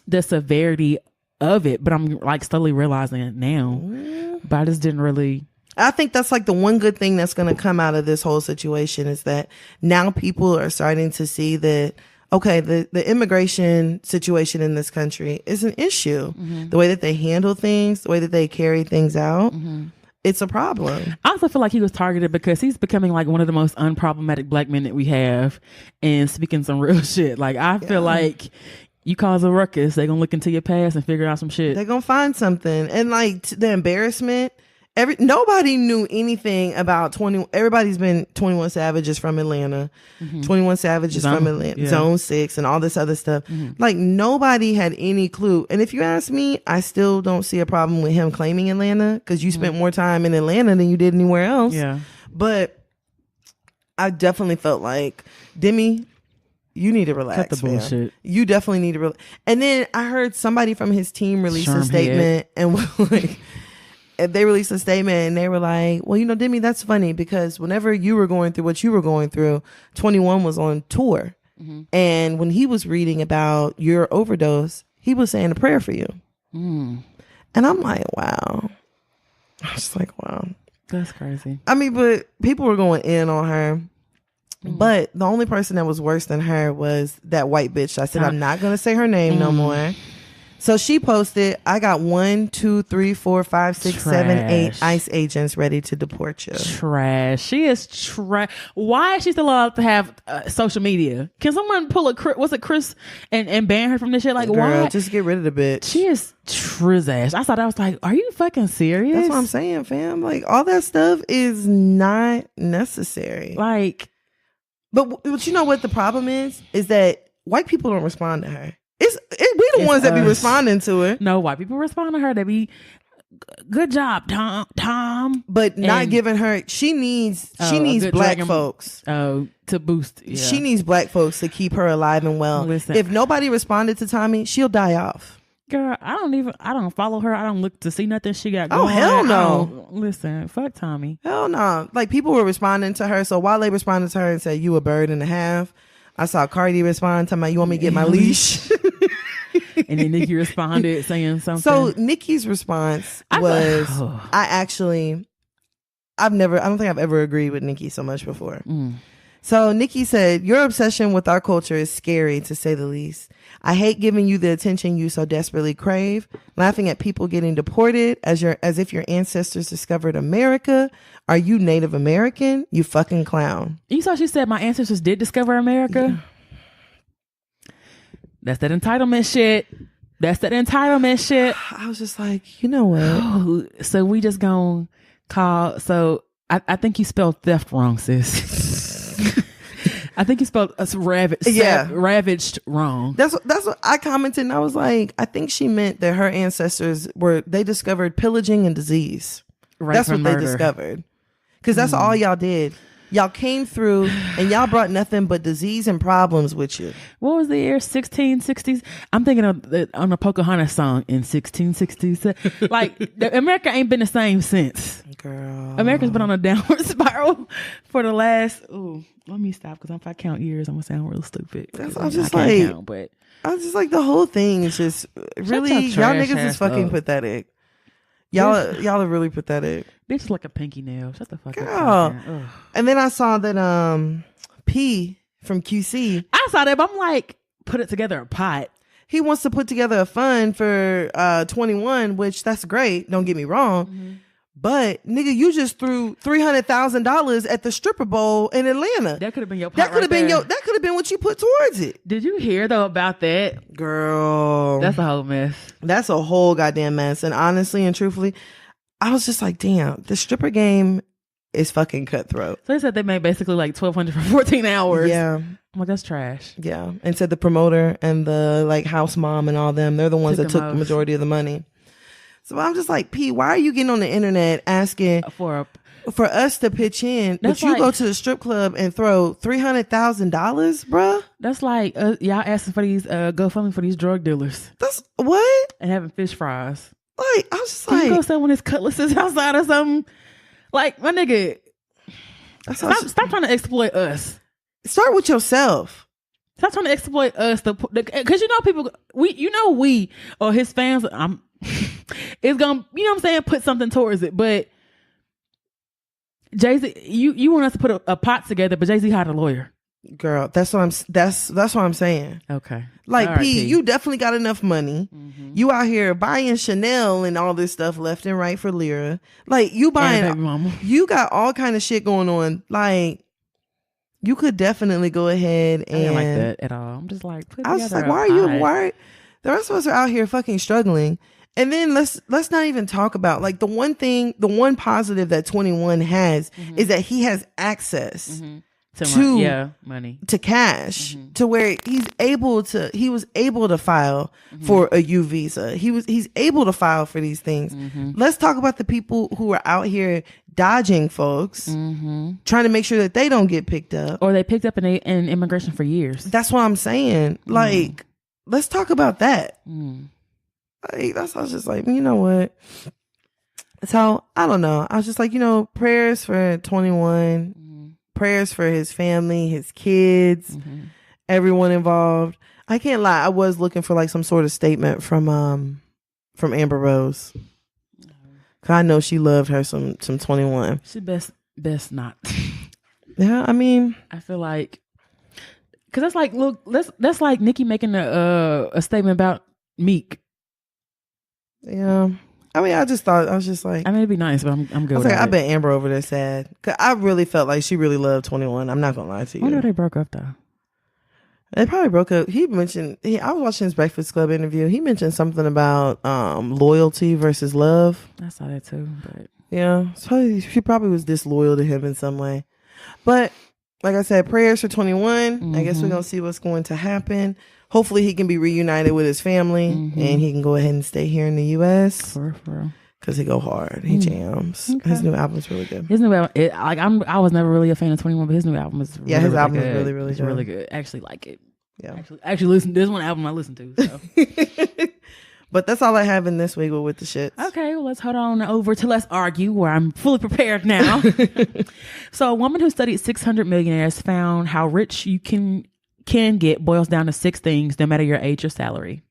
the severity of it, but I'm like slowly realizing it now. But I just didn't really. I think that's like the one good thing that's going to come out of this whole situation is that now people are starting to see that, okay, the immigration situation in this country is an issue. The way that they handle things, the way that they carry things out, it's a problem. I also feel like he was targeted because he's becoming like one of the most unproblematic black men that we have and speaking some real shit. Like, I feel like you cause a ruckus, they're going to look into your past and figure out some shit. They're going to find something. And like the embarrassment, nobody knew anything about everybody's been 21 Savages from Atlanta, 21 Savages from Atlanta, Zone 6 and all this other stuff. Like, nobody had any clue. And if you ask me, I still don't see a problem with him claiming Atlanta because you spent more time in Atlanta than you did anywhere else. Yeah. But I definitely felt like, Demi, you need to relax. Cut the bullshit. You definitely need to relax. And then I heard somebody from his team release a statement and like, they released a statement and they were like, well, you know, Demi, that's funny because whenever you were going through what you were going through, 21 was on tour. And when he was reading about your overdose, he was saying a prayer for you. And I'm like, wow. I was like, wow. That's crazy. I mean, but people were going in on her. But the only person that was worse than her was that white bitch. I said, I'm not going to say her name no more. So she posted, I got 1, 2, 3, 4, 5, 6, 7, 8 ICE agents ready to deport you. Trash. She is trash. Why is she still allowed to have social media? Can someone pull Chris and ban her from this shit? Like, girl, why? Just get rid of the bitch. She is trash. I thought, I was like, are you fucking serious? That's what I'm saying, fam. Like, all that stuff is not necessary. Like, but you know what the problem is that white people don't respond to her. We the ones that be responding to her. No, white people respond to her. They be, good job, Tom. But not giving her. She needs black folks. To boost. Yeah. She needs black folks to keep her alive and well. Listen, if nobody responded to Tommy, she'll die off. Girl, I don't follow her. I don't look to see nothing she got going. Oh, hell no. Listen, fuck Tommy. Hell no. Like, people were responding to her. So while they responded to her and said, you a bird and a half, I saw Cardi respond talking about, you want me to get my leash? And then Nicki responded saying something. So Nicki's response was, I don't think I've ever agreed with Nicki so much before. So Nicki said, your obsession with our culture is scary, to say the least. I hate giving you the attention you so desperately crave, laughing at people getting deported as if your ancestors discovered America. Are you Native American? You fucking clown. You saw she said my ancestors did discover America? Yeah. That's that entitlement shit. I was just like, you know what? So we just gonna call. So I think you spelled theft wrong, sis. I think you spelled us ravaged wrong. That's what I commented, and I was like, I think she meant that her ancestors they discovered pillaging and disease. Right, that's what they discovered. Because that's all y'all did. Y'all came through and y'all brought nothing but disease and problems with you. What was the year? 1660s? I'm thinking of on the Pocahontas song in 1660s. Like, America ain't been the same since. Girl. America's been on a downward spiral for the last... Ooh, let me stop, because if I count years, I'm going to sound real stupid. I was just like, the whole thing is just really... Y'all niggas is fucking pathetic. Y'all are really pathetic. Bitch is like a pinky nail. Shut the fuck up. And then I saw that P from QC. I saw that, but I'm like, put it together a pot. He wants to put together a fund for 21, which that's great. Don't get me wrong. Mm-hmm. But nigga, you just threw $300,000 at the stripper bowl in Atlanta. That could have been your pot. That could have been what you put towards it. Did you hear though about that? Girl. That's a whole mess. That's a whole goddamn mess. And honestly and truthfully, I was just like, damn, the stripper game is fucking cutthroat. So they said they made basically like $1,200 for 14 hours. Yeah. I'm like, that's trash. Yeah. And said the promoter and the like house mom and all them, they're the ones that took the majority of the money. So I'm just like, P, why are you getting on the internet asking for us to pitch in, but you go to the strip club and throw $300,000, bruh? That's like y'all asking for these GoFundMe for these drug dealers. That's what? And having fish fries. Like, I was just Can you go sell one of his cutlasses outside or something? Like, my nigga, stop trying to exploit us. Start with yourself. Stop trying to exploit us. Because you know people, we or his fans, it's gonna, you know what I'm saying, put something towards it. But Jay-Z, you want us to put a pot together, but Jay-Z hired a lawyer. Girl, that's what I'm saying. Okay. Like, right, P, you definitely got enough money. Mm-hmm. You out here buying Chanel and all this stuff left and right for Lyra. Like, you buying, you got all kind of shit going on. Like, you could definitely go ahead and... I didn't like that at all. I'm just like, I was just like, why the rest of us are out here fucking struggling. And then let's not even talk about, like, the one positive that 21 has is that he has access to money, to cash, to where he was able to file for a U visa. He's able to file for these things. Let's talk about the people who are out here dodging folks, trying to make sure that they don't get picked up, or they picked up in immigration for years. That's what I'm saying. Like, let's talk about that. Like, I was just like, you know what? So I don't know. I was just like, prayers for 21, prayers for his family, his kids, everyone involved. I can't lie. I was looking for like some sort of statement from Amber Rose. 'Cause I know she loved her some 21. She best not. Yeah, I mean, I feel like, because that's like, look, that's like Nicki making a statement about Meek. Yeah, I mean, I was just like, I mean, it'd be nice, but I'm good. I was like, I bet Amber over there sad, because I really felt like she really loved 21. I'm not gonna lie to you. I wonder if they broke up though. They probably broke up. He mentioned, I was watching his Breakfast Club interview. He mentioned something about loyalty versus love. I saw that too, but yeah, so she probably was disloyal to him in some way. But like I said, prayers for 21. I guess we're gonna see what's going to happen. Hopefully he can be reunited with his family and he can go ahead and stay here in the U.S. For real. Because he go hard. He jams. Okay. His new album's really good. His new album, I was never really a fan of 21, but his new album is really, his album good. is really, really it's good. really good. I actually like it. Yeah. Actually listen. There's one album I listen to. So. But that's all I have in this week with the shits. Okay, well, let's hold on over to Let's Argue, where I'm fully prepared now. So a woman who studied 600 millionaires found how rich you can can get boils down to 6 things, no matter your age or salary.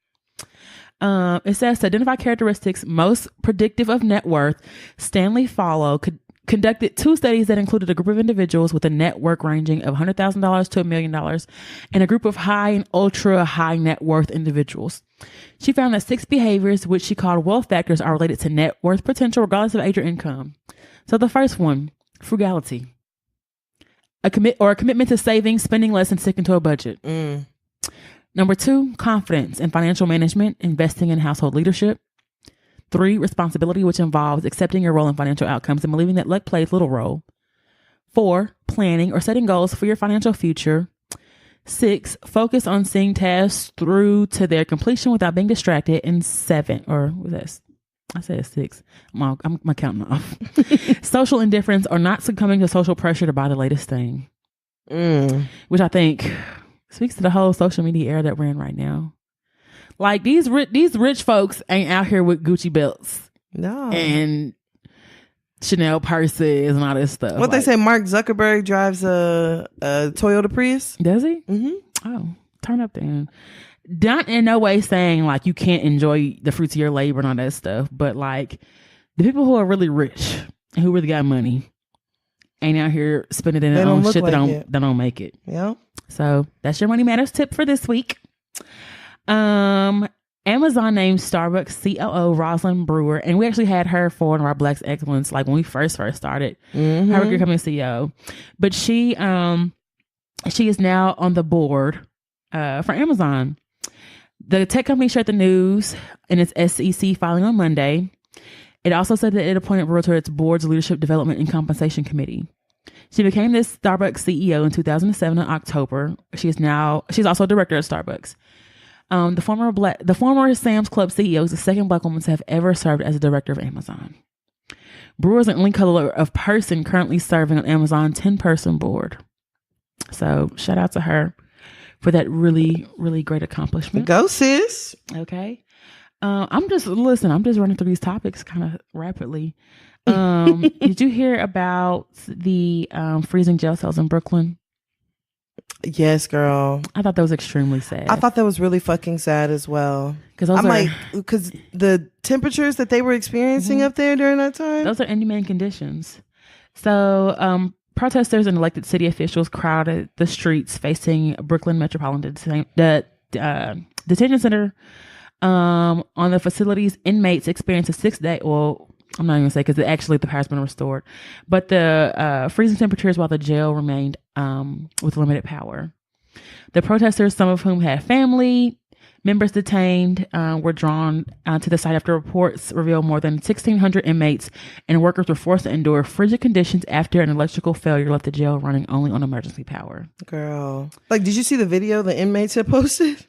It says to identify characteristics most predictive of net worth, Stanley Fallow conducted 2 studies that included a group of individuals with a net worth ranging of $100,000 to $1 million and a group of high and ultra high net worth individuals. She found that 6 behaviors, which she called wealth factors, are related to net worth potential regardless of age or income. So the first one, frugality. A commitment to saving, spending less, and sticking to a budget. Number 2, confidence in financial management, investing in household leadership. 3, responsibility, which involves accepting your role in financial outcomes and believing that luck plays little role. 4, planning or setting goals for your financial future. 6, focus on seeing tasks through to their completion without being distracted. And 7, or was that? I said 6. I'm counting off. Social indifference or not succumbing to social pressure to buy the latest thing. Which I think speaks to the whole social media era that we're in right now. Like these rich folks ain't out here with Gucci belts. No. And Chanel purses and all this stuff. What they say, Mark Zuckerberg drives a Toyota Prius? Does he? Oh, turn up then. Not in no way saying like you can't enjoy the fruits of your labor and all that stuff, but like the people who are really rich and who really got money ain't out here spending it on shit that don't make it. Yeah. So that's your Money Matters tip for this week. Amazon named Starbucks COO Rosalind Brewer, and we actually had her for one of our Black Excellence, like when we first started her becoming CEO. But she is now on the board for Amazon. The tech company shared the news in its SEC filing on Monday. It also said that it appointed Brewer to its board's Leadership Development and Compensation Committee. She became this Starbucks CEO in 2007 in October. She's also a director at Starbucks. The former Sam's Club CEO is the second Black woman to have ever served as a director of Amazon. Brewer is the only color of person currently serving on Amazon's 10-person board. So shout out to her for that really, really great accomplishment. Go, sis. Okay. I'm just running through these topics kind of rapidly. Did you hear about the freezing jail cells in Brooklyn? Yes, girl. I thought that was extremely sad. I thought that was really fucking sad as well. Because the temperatures that they were experiencing up there during that time, those are inhumane conditions. So, protesters and elected city officials crowded the streets facing Brooklyn Metropolitan Detention Center. On the facility's inmates experienced a 6-day. Well, I'm not even gonna say because actually the power's been restored, but the freezing temperatures while the jail remained with limited power. The protesters, some of whom had family members detained, were drawn to the site after reports revealed more than 1,600 inmates and workers were forced to endure frigid conditions after an electrical failure left the jail running only on emergency power. Girl, like, did you see the video the inmates had posted?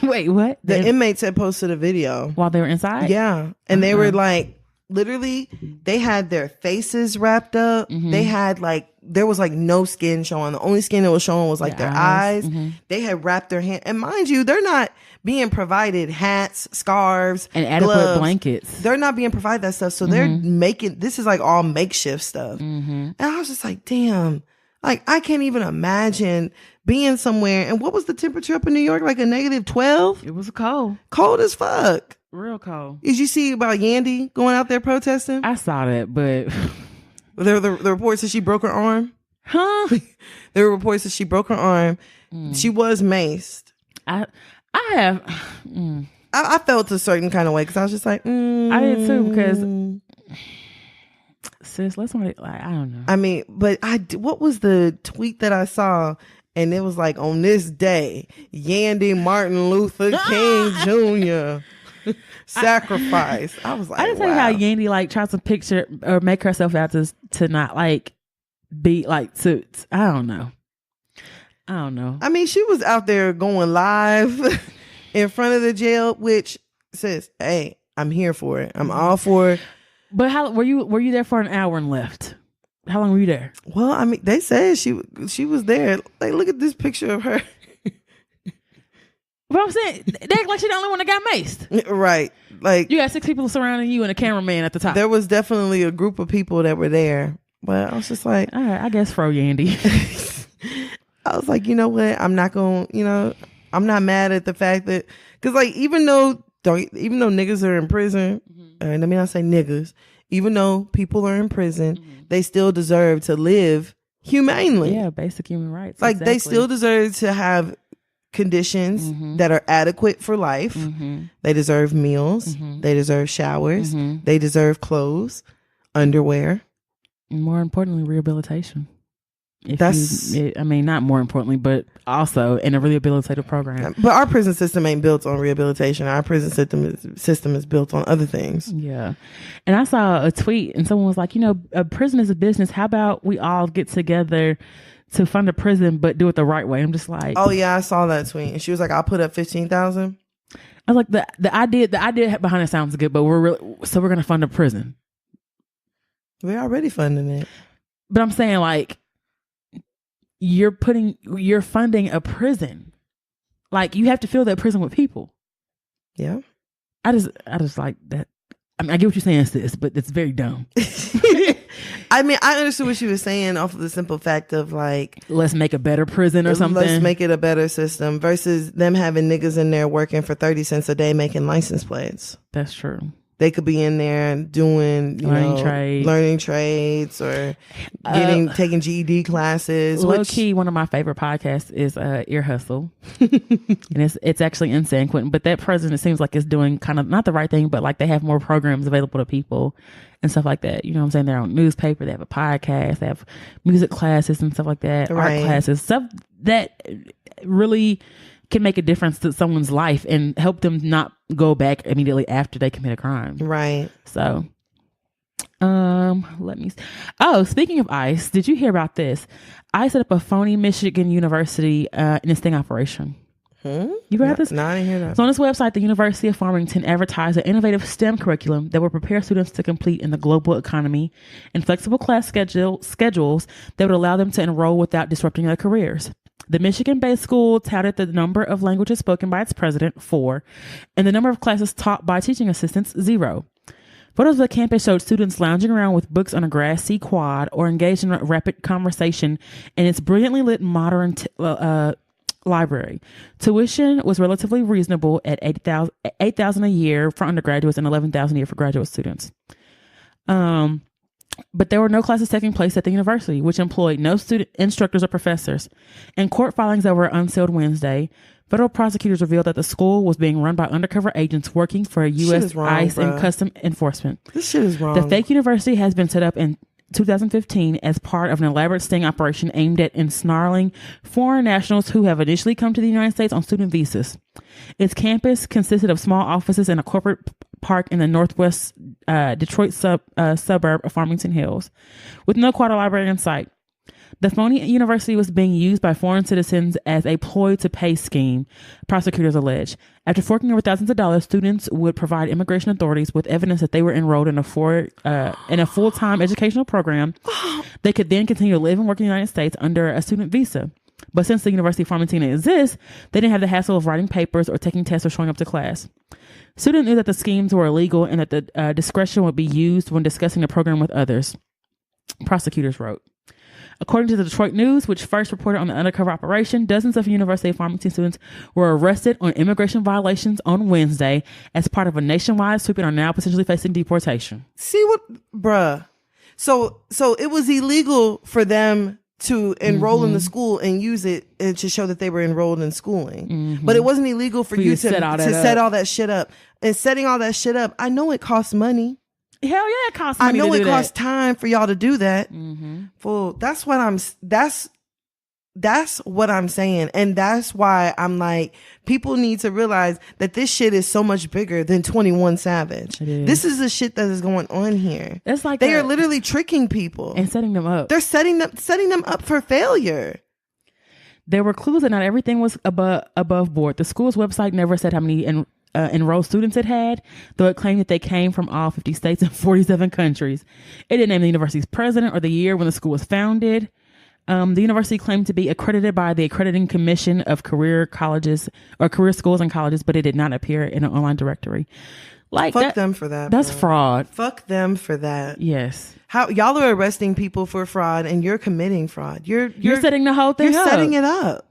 Wait, what? The inmates had posted a video while they were inside. Yeah, and they were like, literally, they had their faces wrapped up. They had there was no skin showing. The only skin that was showing was their eyes. They had wrapped their hand, and mind you, they're not being provided hats, scarves, and adequate gloves. blankets. They're not being provided that stuff, so they're making this is all makeshift stuff. And I was just like, damn. I can't even imagine being somewhere. And what was the temperature up in New York? Like a -12? It was cold. Cold as fuck. Real cold. Did you see about Yandy going out there protesting? I saw that, but... There were the reports that she broke her arm. Huh? There were reports that she broke her arm. She was maced. I felt a certain kind of way because I was just like, I did too because... Sis, let's not, I don't know. I mean, but what was the tweet that I saw? And it was like, on this day, Yandy Martin Luther King Jr. sacrifice. I was like, I didn't tell you how Yandy tries to picture or make herself out to not be to, I don't know. I mean, she was out there going live in front of the jail, which says, hey, I'm here for it. I'm all for it. But how were you there for an hour and left? How long were you there? Well, I mean, they said she was there. Like, look at this picture of her. But I'm saying, they act like she's the only one that got maced. Right. Like, you got 6 people surrounding you and a cameraman at the top. There was definitely a group of people that were there. But I was just like, all right, I guess Fro Yandy. I was like, you know what? I'm not mad at the fact that, because like, even though niggas are in prison, and let me not say niggas, even though people are in prison, they still deserve to live humanely. Yeah, basic human rights. Like they still deserve to have conditions that are adequate for life. They deserve meals. They deserve showers. They deserve clothes, underwear. And more importantly, rehabilitation. Not more importantly, but also in a rehabilitative program. But our prison system ain't built on rehabilitation. Our prison system is built on other things. Yeah. And I saw a tweet and someone was like, a prison is a business. How about we all get together to fund a prison, but do it the right way? I'm just like, oh yeah, I saw that tweet. And she was like, I'll put up 15,000. I was like, the idea behind it sounds good, but we're going to fund a prison. We're already funding it. But I'm saying, like, you're funding a prison. Like, you have to fill that prison with people. Yeah. I just like that. I mean, I get what you're saying, sis, but it's very dumb. I mean, I understood what she was saying off of the simple fact of like, let's make a better prison or something. Let's make it a better system versus them having niggas in there working for 30 cents a day making license plates. That's true. They could be in there doing learning trades or taking GED classes. Low key, one of my favorite podcasts is Ear Hustle, and it's actually in San Quentin. But that president seems like it's doing kind of not the right thing, but like they have more programs available to people and stuff like that. You know what I'm saying? They're on newspaper. They have a podcast. They have music classes and stuff like that. Right. Art classes, stuff that really can make a difference to someone's life and help them not go back immediately after they commit a crime. Right. So, speaking of ICE, did you hear about this? ICE set up a phony Michigan University in a sting operation. You heard this? No, I didn't hear that. So on this website, the University of Farmington advertised an innovative STEM curriculum that will prepare students to compete in the global economy and flexible class schedules that would allow them to enroll without disrupting their careers. The Michigan-based school touted the number of languages spoken by its president, 4, and the number of classes taught by teaching assistants, 0. Photos of the campus showed students lounging around with books on a grassy quad or engaged in a rapid conversation in its brilliantly lit modern library. Tuition was relatively reasonable at $8,000 a year for undergraduates and $11,000 a year for graduate students. But there were no classes taking place at the university, which employed no student instructors or professors. In court filings that were unsealed Wednesday, federal prosecutors revealed that the school was being run by undercover agents working for U.S. ICE and Custom Enforcement. This shit is wrong. The fake university has been set up in 2015 as part of an elaborate sting operation aimed at ensnaring foreign nationals who have initially come to the United States on student visas. Its campus consisted of small offices and a corporate park in the northwest Detroit suburb of Farmington Hills, with no quarter library in sight. The phony university was being used by foreign citizens as a ploy to pay scheme, prosecutors allege. After forking over thousands of dollars, students would provide immigration authorities with evidence that they were enrolled in a full-time educational program. They could then continue to live and work in the United States under a student visa. But since the University of Farmington exists, they didn't have the hassle of writing papers or taking tests or showing up to class. Students knew that the schemes were illegal and that the discretion would be used when discussing the program with others, prosecutors wrote. According to the Detroit News, which first reported on the undercover operation, dozens of University of Farmington students were arrested on immigration violations on Wednesday as part of a nationwide sweep and are now potentially facing deportation. See what, bruh? So it was illegal for them to enroll in the school and use it to show that they were enrolled in schooling. But it wasn't illegal for you to set all that shit up. And setting all that shit up, I know it costs money. Hell yeah, it costs money. I know to do it costs that. time for y'all to do that. Well, that's what I'm saying. And that's why I'm like, people need to realize that this shit is so much bigger than 21 Savage. This is the shit that is going on here. It's like they are literally tricking people and setting them up. They're setting them up for failure. There were clues that not everything was above board. The school's website never said how many enrolled students it had, though it claimed that they came from all 50 states and 47 countries. It didn't name the university's president or the year when the school was founded. The university claimed to be accredited by the Accrediting Commission of Career Colleges or Career Schools and Colleges, but it did not appear in an online directory. Like Fuck them for that. That's bro. fraud. Fuck them for that. Yes. How y'all are arresting people for fraud and you're committing fraud. You're setting the whole thing You're up. setting it up.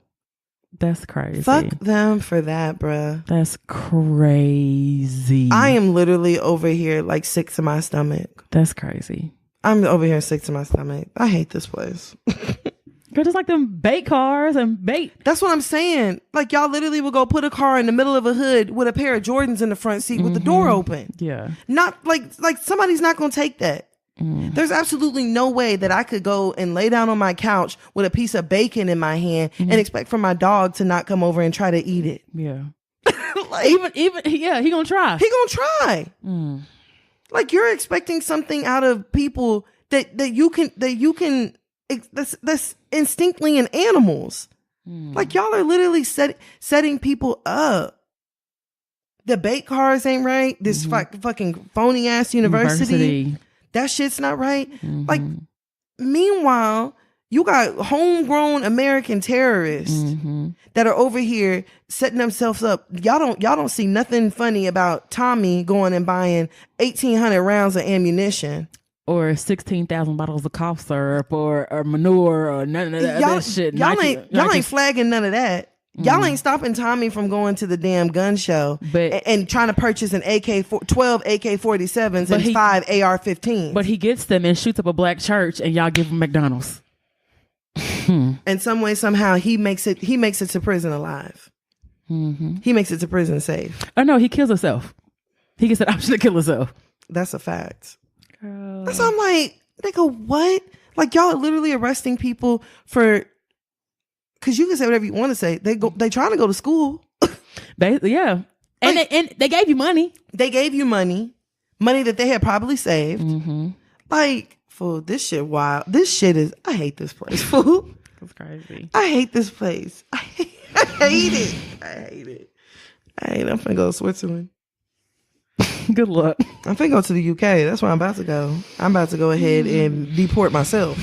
That's crazy. Fuck them for that, bruh. That's crazy. I am literally over here like sick to my stomach. That's crazy. I'm over here sick to my stomach. I hate this place. Cause just like them bait cars and bait. That's what I'm saying. Like y'all literally will go put a car in the middle of a hood with a pair of Jordans in the front seat with the door open. Yeah. Not like somebody's not gonna take that. There's absolutely no way that I could go and lay down on my couch with a piece of bacon in my hand and expect for my dog to not come over and try to eat it. Yeah. Like, even yeah, he gonna try. He gonna try. Like you're expecting something out of people that you can that's instinctly in animals. Like y'all are literally setting people up. The bait cars ain't right. This fucking phony ass university. That shit's not right. Like, meanwhile, you got homegrown American terrorists that are over here setting themselves up. Y'all don't see nothing funny about Tommy going and buying 1,800 rounds of ammunition. Or 16,000 bottles of cough syrup or manure or none of that shit. Y'all ain't flagging none of that. Y'all ain't stopping Tommy from going to the damn gun show and trying to purchase an 12 AK-47s and 5 AR-15s. But he gets them and shoots up a black church and y'all give him McDonald's. And some way, somehow, he makes it to prison alive. He makes it to prison safe. Oh no, he kills himself. He gets an option to kill himself. That's a fact. That's why I'm like, nigga, what? Like y'all are literally arresting people for, because you can say whatever you want to say. They trying to go to school. Yeah. And they gave you money. They gave you money that they had probably saved. Like, fool, this shit wild. This shit is, I hate this place, fool. That's crazy. I hate this place. I hate it. I'm finna go to Switzerland. Good luck. I'm finna go to the UK. That's where I'm about to go. I'm about to go ahead and deport myself.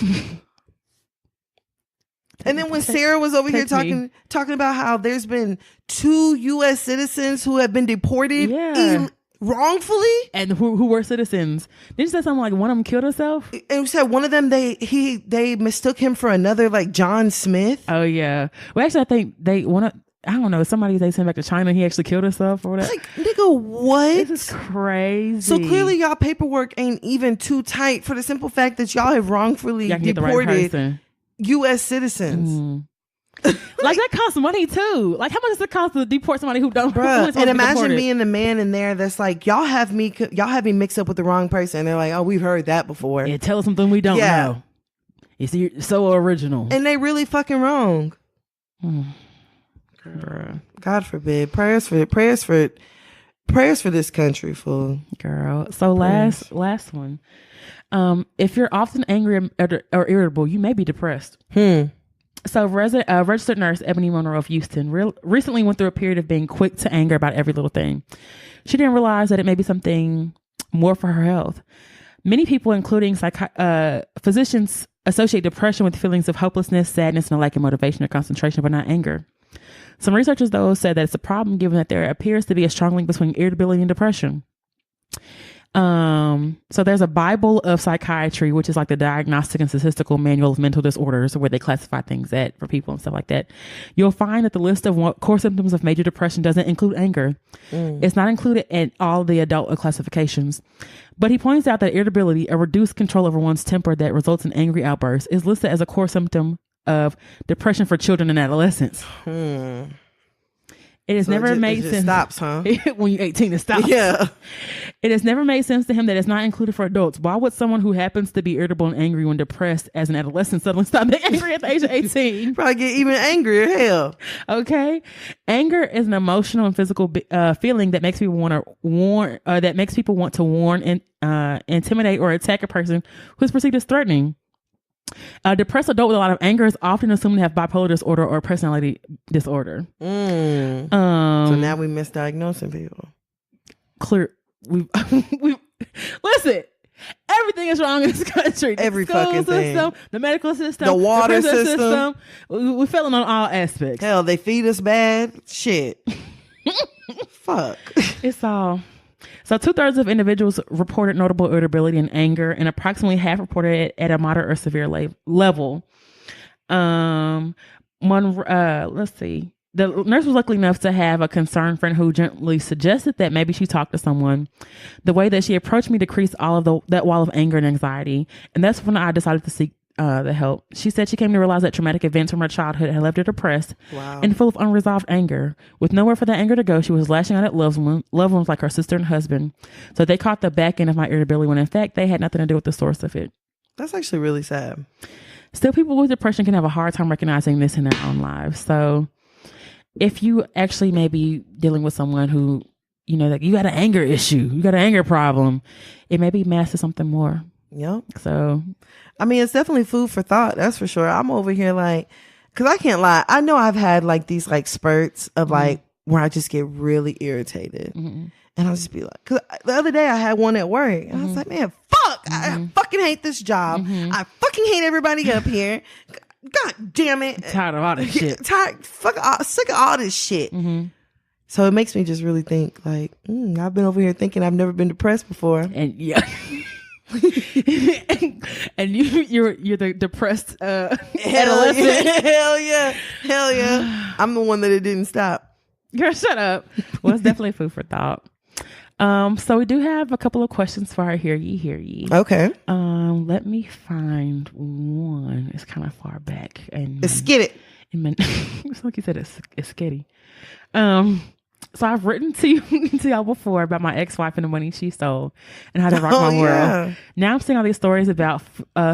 And then when Sarah was over here talking about how there's been 2 U.S. citizens who have been deported wrongfully, and who were citizens. Did you say something like one of them killed herself? And we said one of them they mistook him for another like John Smith. Oh yeah. Well, actually, I think I don't know. Somebody they sent back to China. He actually killed himself or whatever. Like, nigga, what? This is crazy. So clearly, y'all paperwork ain't even too tight for the simple fact that y'all have wrongfully deported U.S. citizens. Like that costs money too. Like how much does it cost to deport somebody who don't? Bruh, and imagine being the man in there that's like, y'all have me mixed up with the wrong person. They're like, oh, we've heard that before. Yeah, tell us something we don't know. You see, you're so original, and they really fucking wrong. Bruh. God forbid. Prayers for this country, fool. Girl. So last one. If you're often angry or irritable, you may be depressed. So registered nurse Ebony Monroe of Houston recently went through a period of being quick to anger about every little thing. She didn't realize that it may be something more for her health. Many people, including physicians, associate depression with feelings of hopelessness, sadness, and a lack of motivation or concentration, but not anger. Some researchers, though, said that it's a problem given that there appears to be a strong link between irritability and depression. So there's a Bible of Psychiatry, which is like the diagnostic and statistical manual of mental disorders, where they classify things for people and stuff like that. You'll find that the list of core symptoms of major depression doesn't include anger. It's not included in all the adult classifications. But he points out that irritability, a reduced control over one's temper that results in angry outbursts, is listed as a core symptom of depression for children and adolescents. It has never made sense. Stops, huh? When you're 18, it stops. Yeah. It has never made sense to him that it's not included for adults. Why would someone who happens to be irritable and angry when depressed as an adolescent suddenly stop being angry at the age of 18? Probably get even angrier. Hell. Okay. Anger is an emotional and physical feeling that makes people want to warn, intimidate, or attack a person who is perceived as threatening. A depressed adult with a lot of anger is often assumed to have bipolar disorder or personality disorder. So now we misdiagnosing people. We listen. Everything is wrong in this country. Every school fucking system, thing. the medical system, the water prison system. We're failing on all aspects. Hell, they feed us bad. Shit. Fuck. It's all So 2/3 of individuals reported notable irritability and anger, and approximately half reported it at a moderate or severe level. Let's see. The nurse was lucky enough to have a concerned friend who gently suggested that maybe she talk to someone. The way that she approached me decreased all of that wall of anger and anxiety, and that's when I decided to seek the help. She said she came to realize that traumatic events from her childhood had left her depressed and full of unresolved anger. With nowhere for that anger to go, she was lashing out at loved ones like her sister and husband. So they caught the back end of my irritability when in fact they had nothing to do with the source of it. That's actually really sad. Still, people with depression can have a hard time recognizing this in their own lives. So if you actually may be dealing with someone who, you know, like you got an anger issue, you got an anger problem, it may be masked to something more. Yep. So, I mean, it's definitely food for thought. That's for sure. I'm over here like, cause I can't lie. I know I've had like these like spurts of like where I just get really irritated. And I'll just be like, cause the other day I had one at work and I was like, man, fuck, I fucking hate this job. I fucking hate everybody up here. God damn it. Tired of all this shit. Sick of all this shit. So it makes me just really think like, I've been over here thinking I've never been depressed before. And yeah. and you're the depressed adolescent. Hell yeah. I'm the one that it didn't stop. Girl, shut up. Well, it's definitely food for thought. So we do have a couple of questions for our Hear Ye. Okay. Let me find one. It's kind of far back. And Let's get it. It's like you said, it's skitty. So I've written to y'all before about my ex-wife and the money she stole and how to rock my world. Now I'm seeing all these stories about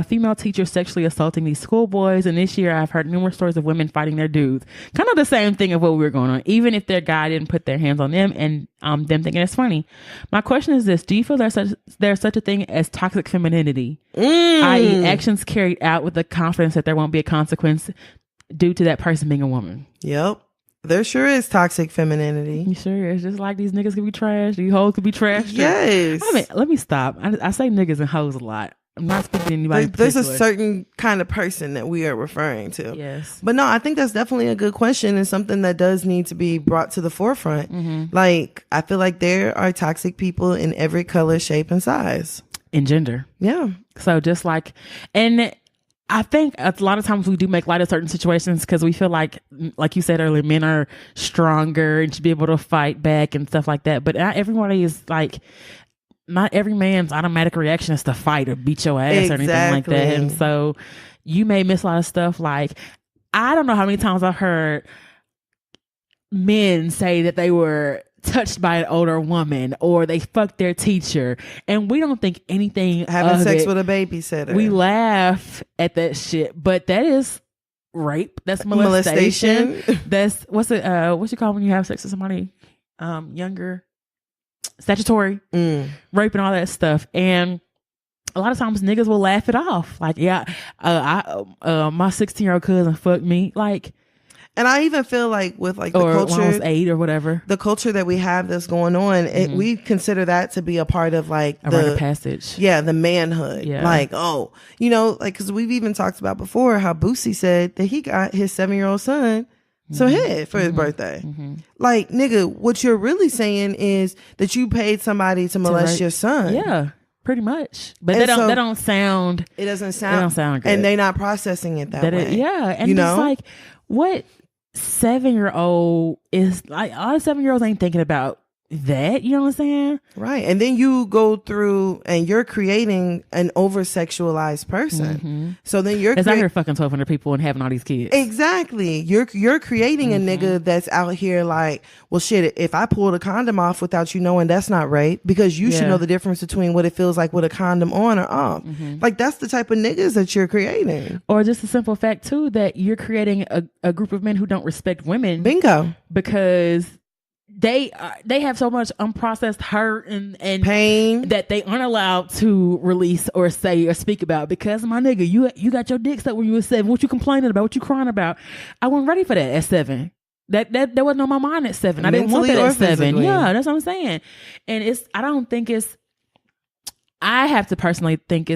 female teachers sexually assaulting these schoolboys. And this year I've heard numerous stories of women fighting their dudes. Kind of the same thing of what we were going on, even if their guy didn't put their hands on them and them thinking it's funny. My question is this. Do you feel there's such a thing as toxic femininity? I.e. actions carried out with the confidence that there won't be a consequence due to that person being a woman? Yep. There sure is toxic femininity. You sure is. Just like these niggas could be trash, these hoes could be trash. Yes. I mean, let me stop. I say niggas and hoes a lot. I'm not speaking to anybody. There's a certain kind of person that we are referring to. Yes. But no, I think that's definitely a good question and something that does need to be brought to the forefront. Like, I feel like there are toxic people in every color, shape, and size. And gender. Yeah. So just like, and I think a lot of times we do make light of certain situations because we feel like you said earlier, men are stronger and should be able to fight back and stuff like that. But not everybody is like, not every man's automatic reaction is to fight or beat your ass or anything like that. And so you may miss a lot of stuff. Like, I don't know how many times I've heard men say that they were touched by an older woman or they fucked their teacher, and we don't think anything having sex it. with a babysitter. We laugh at that shit, but that is rape. That's molestation. That's what you call when you have sex with somebody younger, statutory rape and all that stuff. And a lot of times niggas will laugh it off like, yeah, my 16-year-old cousin fucked me. Like, and I even feel like with like the culture, when I was 8 or whatever, the culture that we have that's going on, we consider that to be a part of like a rite of passage. Yeah, the manhood. Yeah. Like, oh, you know, like because we've even talked about before how Boosie said that he got his 7-year-old son some head for his birthday. Like, nigga, what you're really saying is that you paid somebody to molest your son. Yeah. Pretty much, but that don't sound. It doesn't sound good, and they're not processing it that way. And just like what 7-year-old is like, all 7-year-olds ain't thinking about that. You know what I'm saying? Right. And then you go through and you're creating an over sexualized person. So then you're out here fucking 1,200 people and having all these kids. Exactly. You're creating a nigga that's out here like, well, shit, if I pulled a condom off without you knowing, that's not rape, because you should know the difference between what it feels like with a condom on or off. Like, that's the type of niggas that you're creating. Or just the simple fact too that you're creating a group of men who don't respect women. Bingo. Because they have so much unprocessed hurt and pain that they aren't allowed to release or say or speak about. Because my nigga, you got your dick sucked when you were 7. What you complaining about? What you crying about? I wasn't ready for that at 7. That wasn't on my mind at 7. I didn't want that at 7. Physically. Yeah, that's what I'm saying. And I have to personally think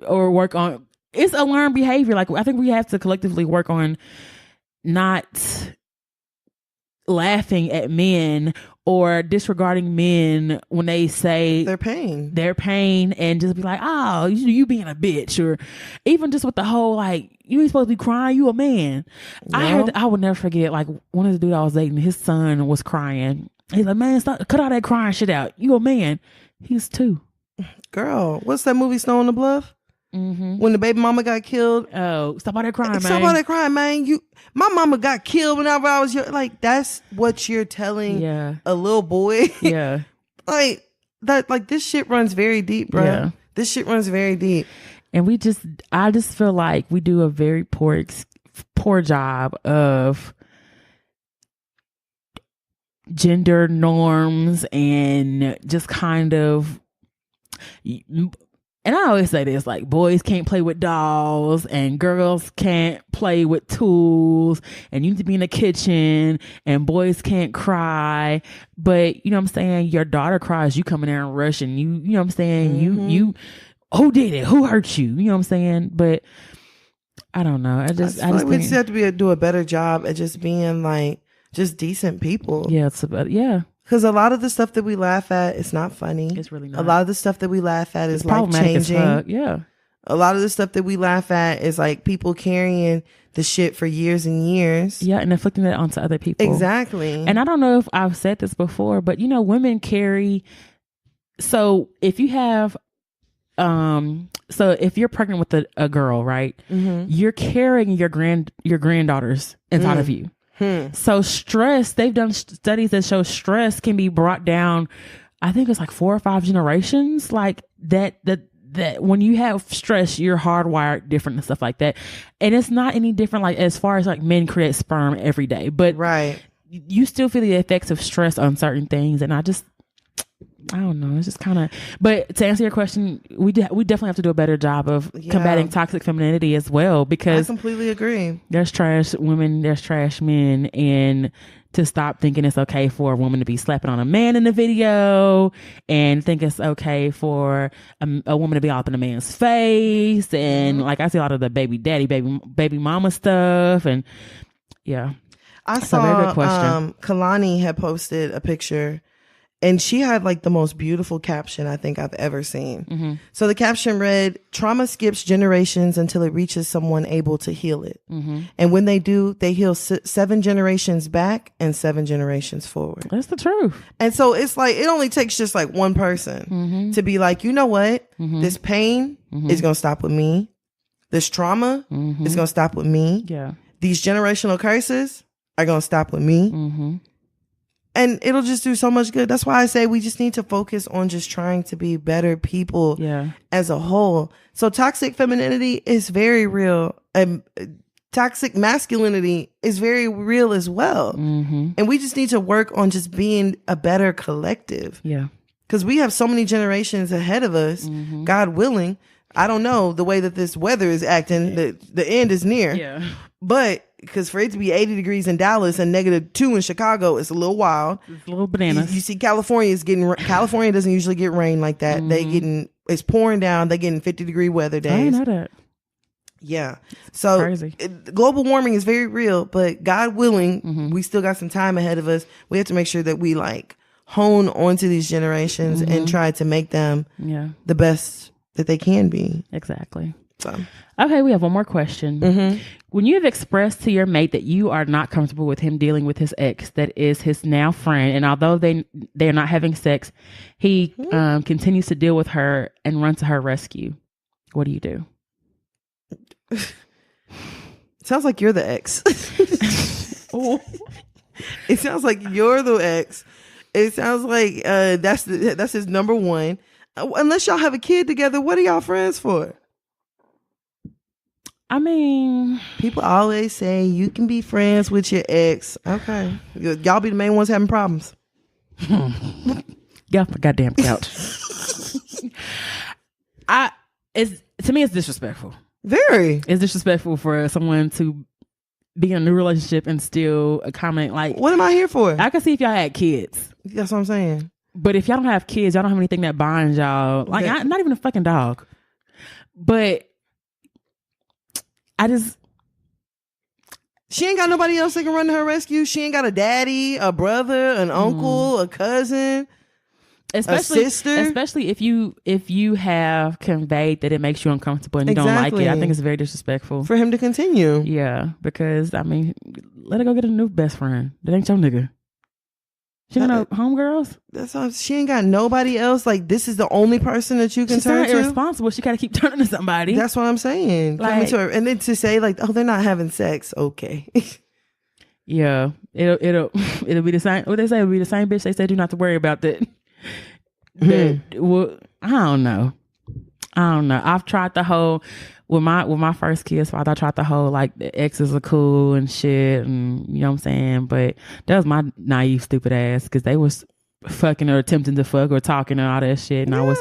work on, it's a learned behavior. Like, I think we have to collectively work on not laughing at men or disregarding men when they say their pain, and just be like, oh, you being a bitch, or even just with the whole like, you ain't supposed to be crying, you a man. Yeah. I would never forget, like, one of the dudes I was dating, his son was crying. He's like, man, stop, cut all that crying shit out. You a man. He's 2. Girl, what's that movie, Snow on the Bluff? When the baby mama got killed. Oh, stop all that crying, man. Stop all that crying, man. My mama got killed whenever I was like, that's what you're telling a little boy. Yeah. Like that, like this shit runs very deep, bro. Yeah. This shit runs very deep. And I just feel like we do a very poor job of gender norms and just kind of, and I always say this, like, boys can't play with dolls and girls can't play with tools and you need to be in the kitchen and boys can't cry. But, you know what I'm saying? Your daughter cries, you come in there and rush and you know what I'm saying? You, who did it? Who hurt you? You know what I'm saying? But I don't know. I just like we think, just have to do a better job at just being like, just decent people. Yeah. It's about, yeah. Because a lot of the stuff that we laugh at, it's not funny. It's really not. A lot of the stuff that we laugh at is life problematic as changing. fuck. Yeah. A lot of the stuff that we laugh at is like people carrying the shit for years and years. Yeah, and inflicting that onto other people. Exactly. And I don't know if I've said this before, but you know, women carry. So if you have, so if you're pregnant with a girl, right, you're carrying your granddaughters inside of you. So stress, they've done studies that show stress can be brought down, I think it's like 4 or 5 generations, like that when you have stress, you're hardwired different and stuff like that. And it's not any different, like as far as like men create sperm every day, but you still feel the effects of stress on certain things. And I don't know. It's just kind of, but to answer your question, we definitely have to do a better job of combating toxic femininity as well, because I completely agree. There's trash women, there's trash men, and to stop thinking it's okay for a woman to be slapping on a man in the video and think it's okay for a woman to be all up in a man's face. And like, I see a lot of the baby daddy, baby mama stuff. And yeah, I saw, very good question. Kalani had posted a picture. And she had like the most beautiful caption I think I've ever seen. So the caption read, trauma skips generations until it reaches someone able to heal it. And when they do, they heal 7 generations back and 7 generations forward. That's the truth. And so it's like, it only takes just like one person to be like, you know what? This pain is going to stop with me. This trauma is going to stop with me. Yeah. These generational curses are going to stop with me. And it'll just do so much good. That's why I say we just need to focus on just trying to be better people as a whole. So toxic femininity is very real. And toxic masculinity is very real as well. And we just need to work on just being a better collective. Yeah. Because we have so many generations ahead of us, God willing. I don't know the way that this weather is acting. The end is near. Yeah. But because for it to be 80 degrees in Dallas and -2 in Chicago, it's a little wild. It's a little bananas. You see, California doesn't usually get rain like that. It's pouring down. They're getting 50-degree weather days. I didn't know that. Yeah. So crazy. Global warming is very real, but God willing, we still got some time ahead of us. We have to make sure that we like hone onto these generations and try to make them the best that they can be. Exactly. So. Okay, we have one more question. When you have expressed to your mate that you are not comfortable with him dealing with his ex that is his now friend, and although they're not having sex, he continues to deal with her and run to her rescue, what do you do? Sounds like you're the ex. It sounds like you're the ex. It sounds like that's his number one. Unless y'all have a kid together, what are y'all friends for? I mean, people always say you can be friends with your ex. Okay, y'all be the main ones having problems. Get off my goddamn couch. To me, it's disrespectful. Very. It's disrespectful for someone to be in a new relationship and still comment like, what am I here for? I can see if y'all had kids. That's what I'm saying. But if y'all don't have kids, y'all don't have anything that binds y'all. Like, not even a fucking dog. But She ain't got nobody else that can run to her rescue. She ain't got a daddy, a brother, an uncle, a cousin, a sister. Especially if you have conveyed that it makes you uncomfortable and you don't like it. I think it's very disrespectful for him to continue. Yeah, because I mean, let her go get a new best friend. That ain't your nigga. She got no homegirls. That's all. She ain't got nobody else. Like, this is the only person that you can turn to. She's irresponsible. She got to keep turning to somebody. That's what I'm saying. Coming to her, and then to say like, oh, they're not having sex. Okay. Yeah, it'll be the same. What they say, it'll be the same bitch they said you not to worry about that. Well, I don't know. I've tried the whole with my first kid's father. I tried the whole like the exes are cool and shit, and you know what I'm saying. But that was my naive stupid ass because they was fucking or attempting to fuck or talking and all that shit, and I was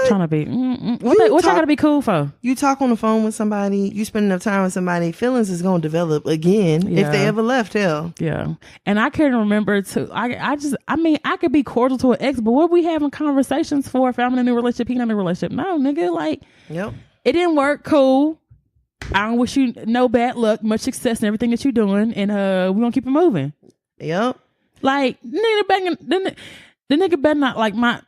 trying to be. What y'all gotta be cool for? You talk on the phone with somebody, you spend enough time with somebody, feelings is gonna develop again if they ever left. Hell, yeah. And I can't remember to. I mean, I could be cordial to an ex, but what we having conversations for? If I'm in a new relationship, he not in a relationship. No, nigga, like, yep. It didn't work. Cool. I don't wish you no bad luck, much success in everything that you're doing, and we're gonna keep it moving. Yep. Like, nigga banging the nigga better not like my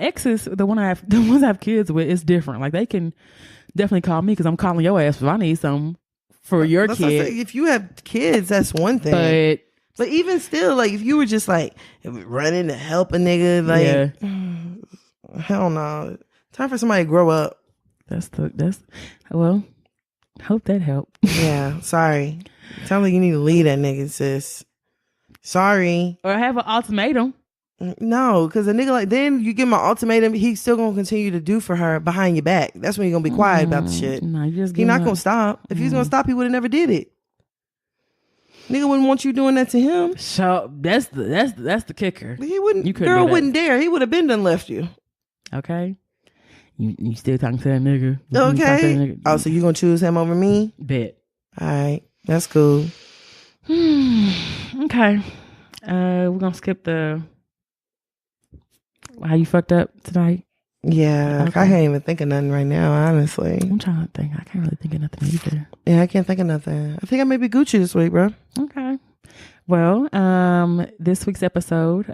exes, the ones I have kids with, is different. Like, they can definitely call me because I'm calling your ass if I need something for your kid. If you have kids, that's one thing. But even still, like, if you were just like running to help a nigga, like, hell no. Time for somebody to grow up. Well, hope that helped. Yeah, sorry. Sounds like you need to leave that nigga, sis. Sorry. Or have an ultimatum. No, because a nigga like, then you give him an ultimatum, he's still gonna continue to do for her behind your back. That's when you're gonna be quiet about the shit. No, he's not gonna stop. If he's gonna stop, he would have never did it. Nigga wouldn't want you doing that to him. So that's the kicker. He wouldn't. Girl wouldn't dare. He would have been done left you. Okay. You still talking to that nigga? Okay. Oh, so you gonna choose him over me? Bet. All right, that's cool. Okay. We're gonna skip the how you fucked up tonight. Yeah, okay. I can't even think of nothing right now, honestly. I'm trying to think. I can't really think of nothing either. Yeah, I can't think of nothing. I think I may be Gucci this week, bro. Okay. Well, this week's episode,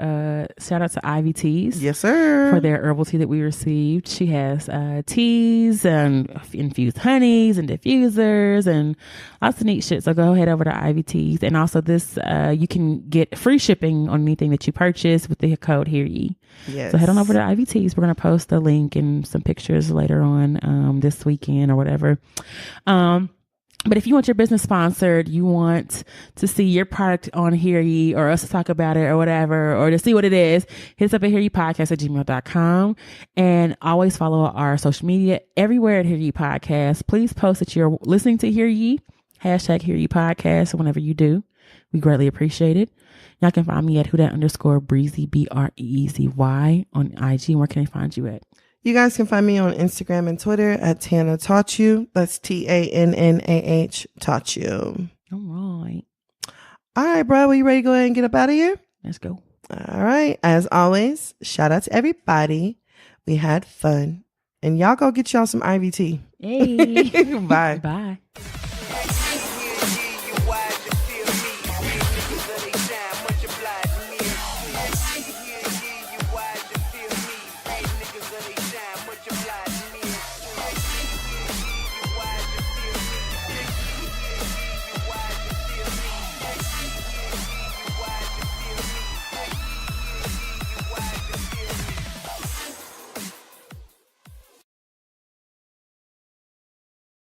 shout out to Ivy Teas. Yes, sir. For their herbal tea that we received. She has teas and infused honeys and diffusers and lots of neat shit. So go ahead over to Ivy Teas. And also this, you can get free shipping on anything that you purchase with the code HEARYE. Yes. So head on over to Ivy Teas. We're going to post a link and some pictures later on this weekend or whatever. But if you want your business sponsored, you want to see your product on Hear Ye or us to talk about it or whatever, or to see what it is, hit us up at hearyepodcast@gmail.com and always follow our social media everywhere at Hear Ye Podcast. Please post that you're listening to Hear Ye, hashtag Hear Ye Podcast whenever you do. We greatly appreciate it. Y'all can find me at @_breezy, BREEZY on IG. Where can I find you at? You guys can find me on Instagram and Twitter at Tana Taught You. That's TANNAH Taught You. All right. All right, bro. Are you ready to go ahead and get up out of here? Let's go. All right. As always, shout out to everybody. We had fun. And y'all go get y'all some Ivy tea. Hey. Bye. Bye.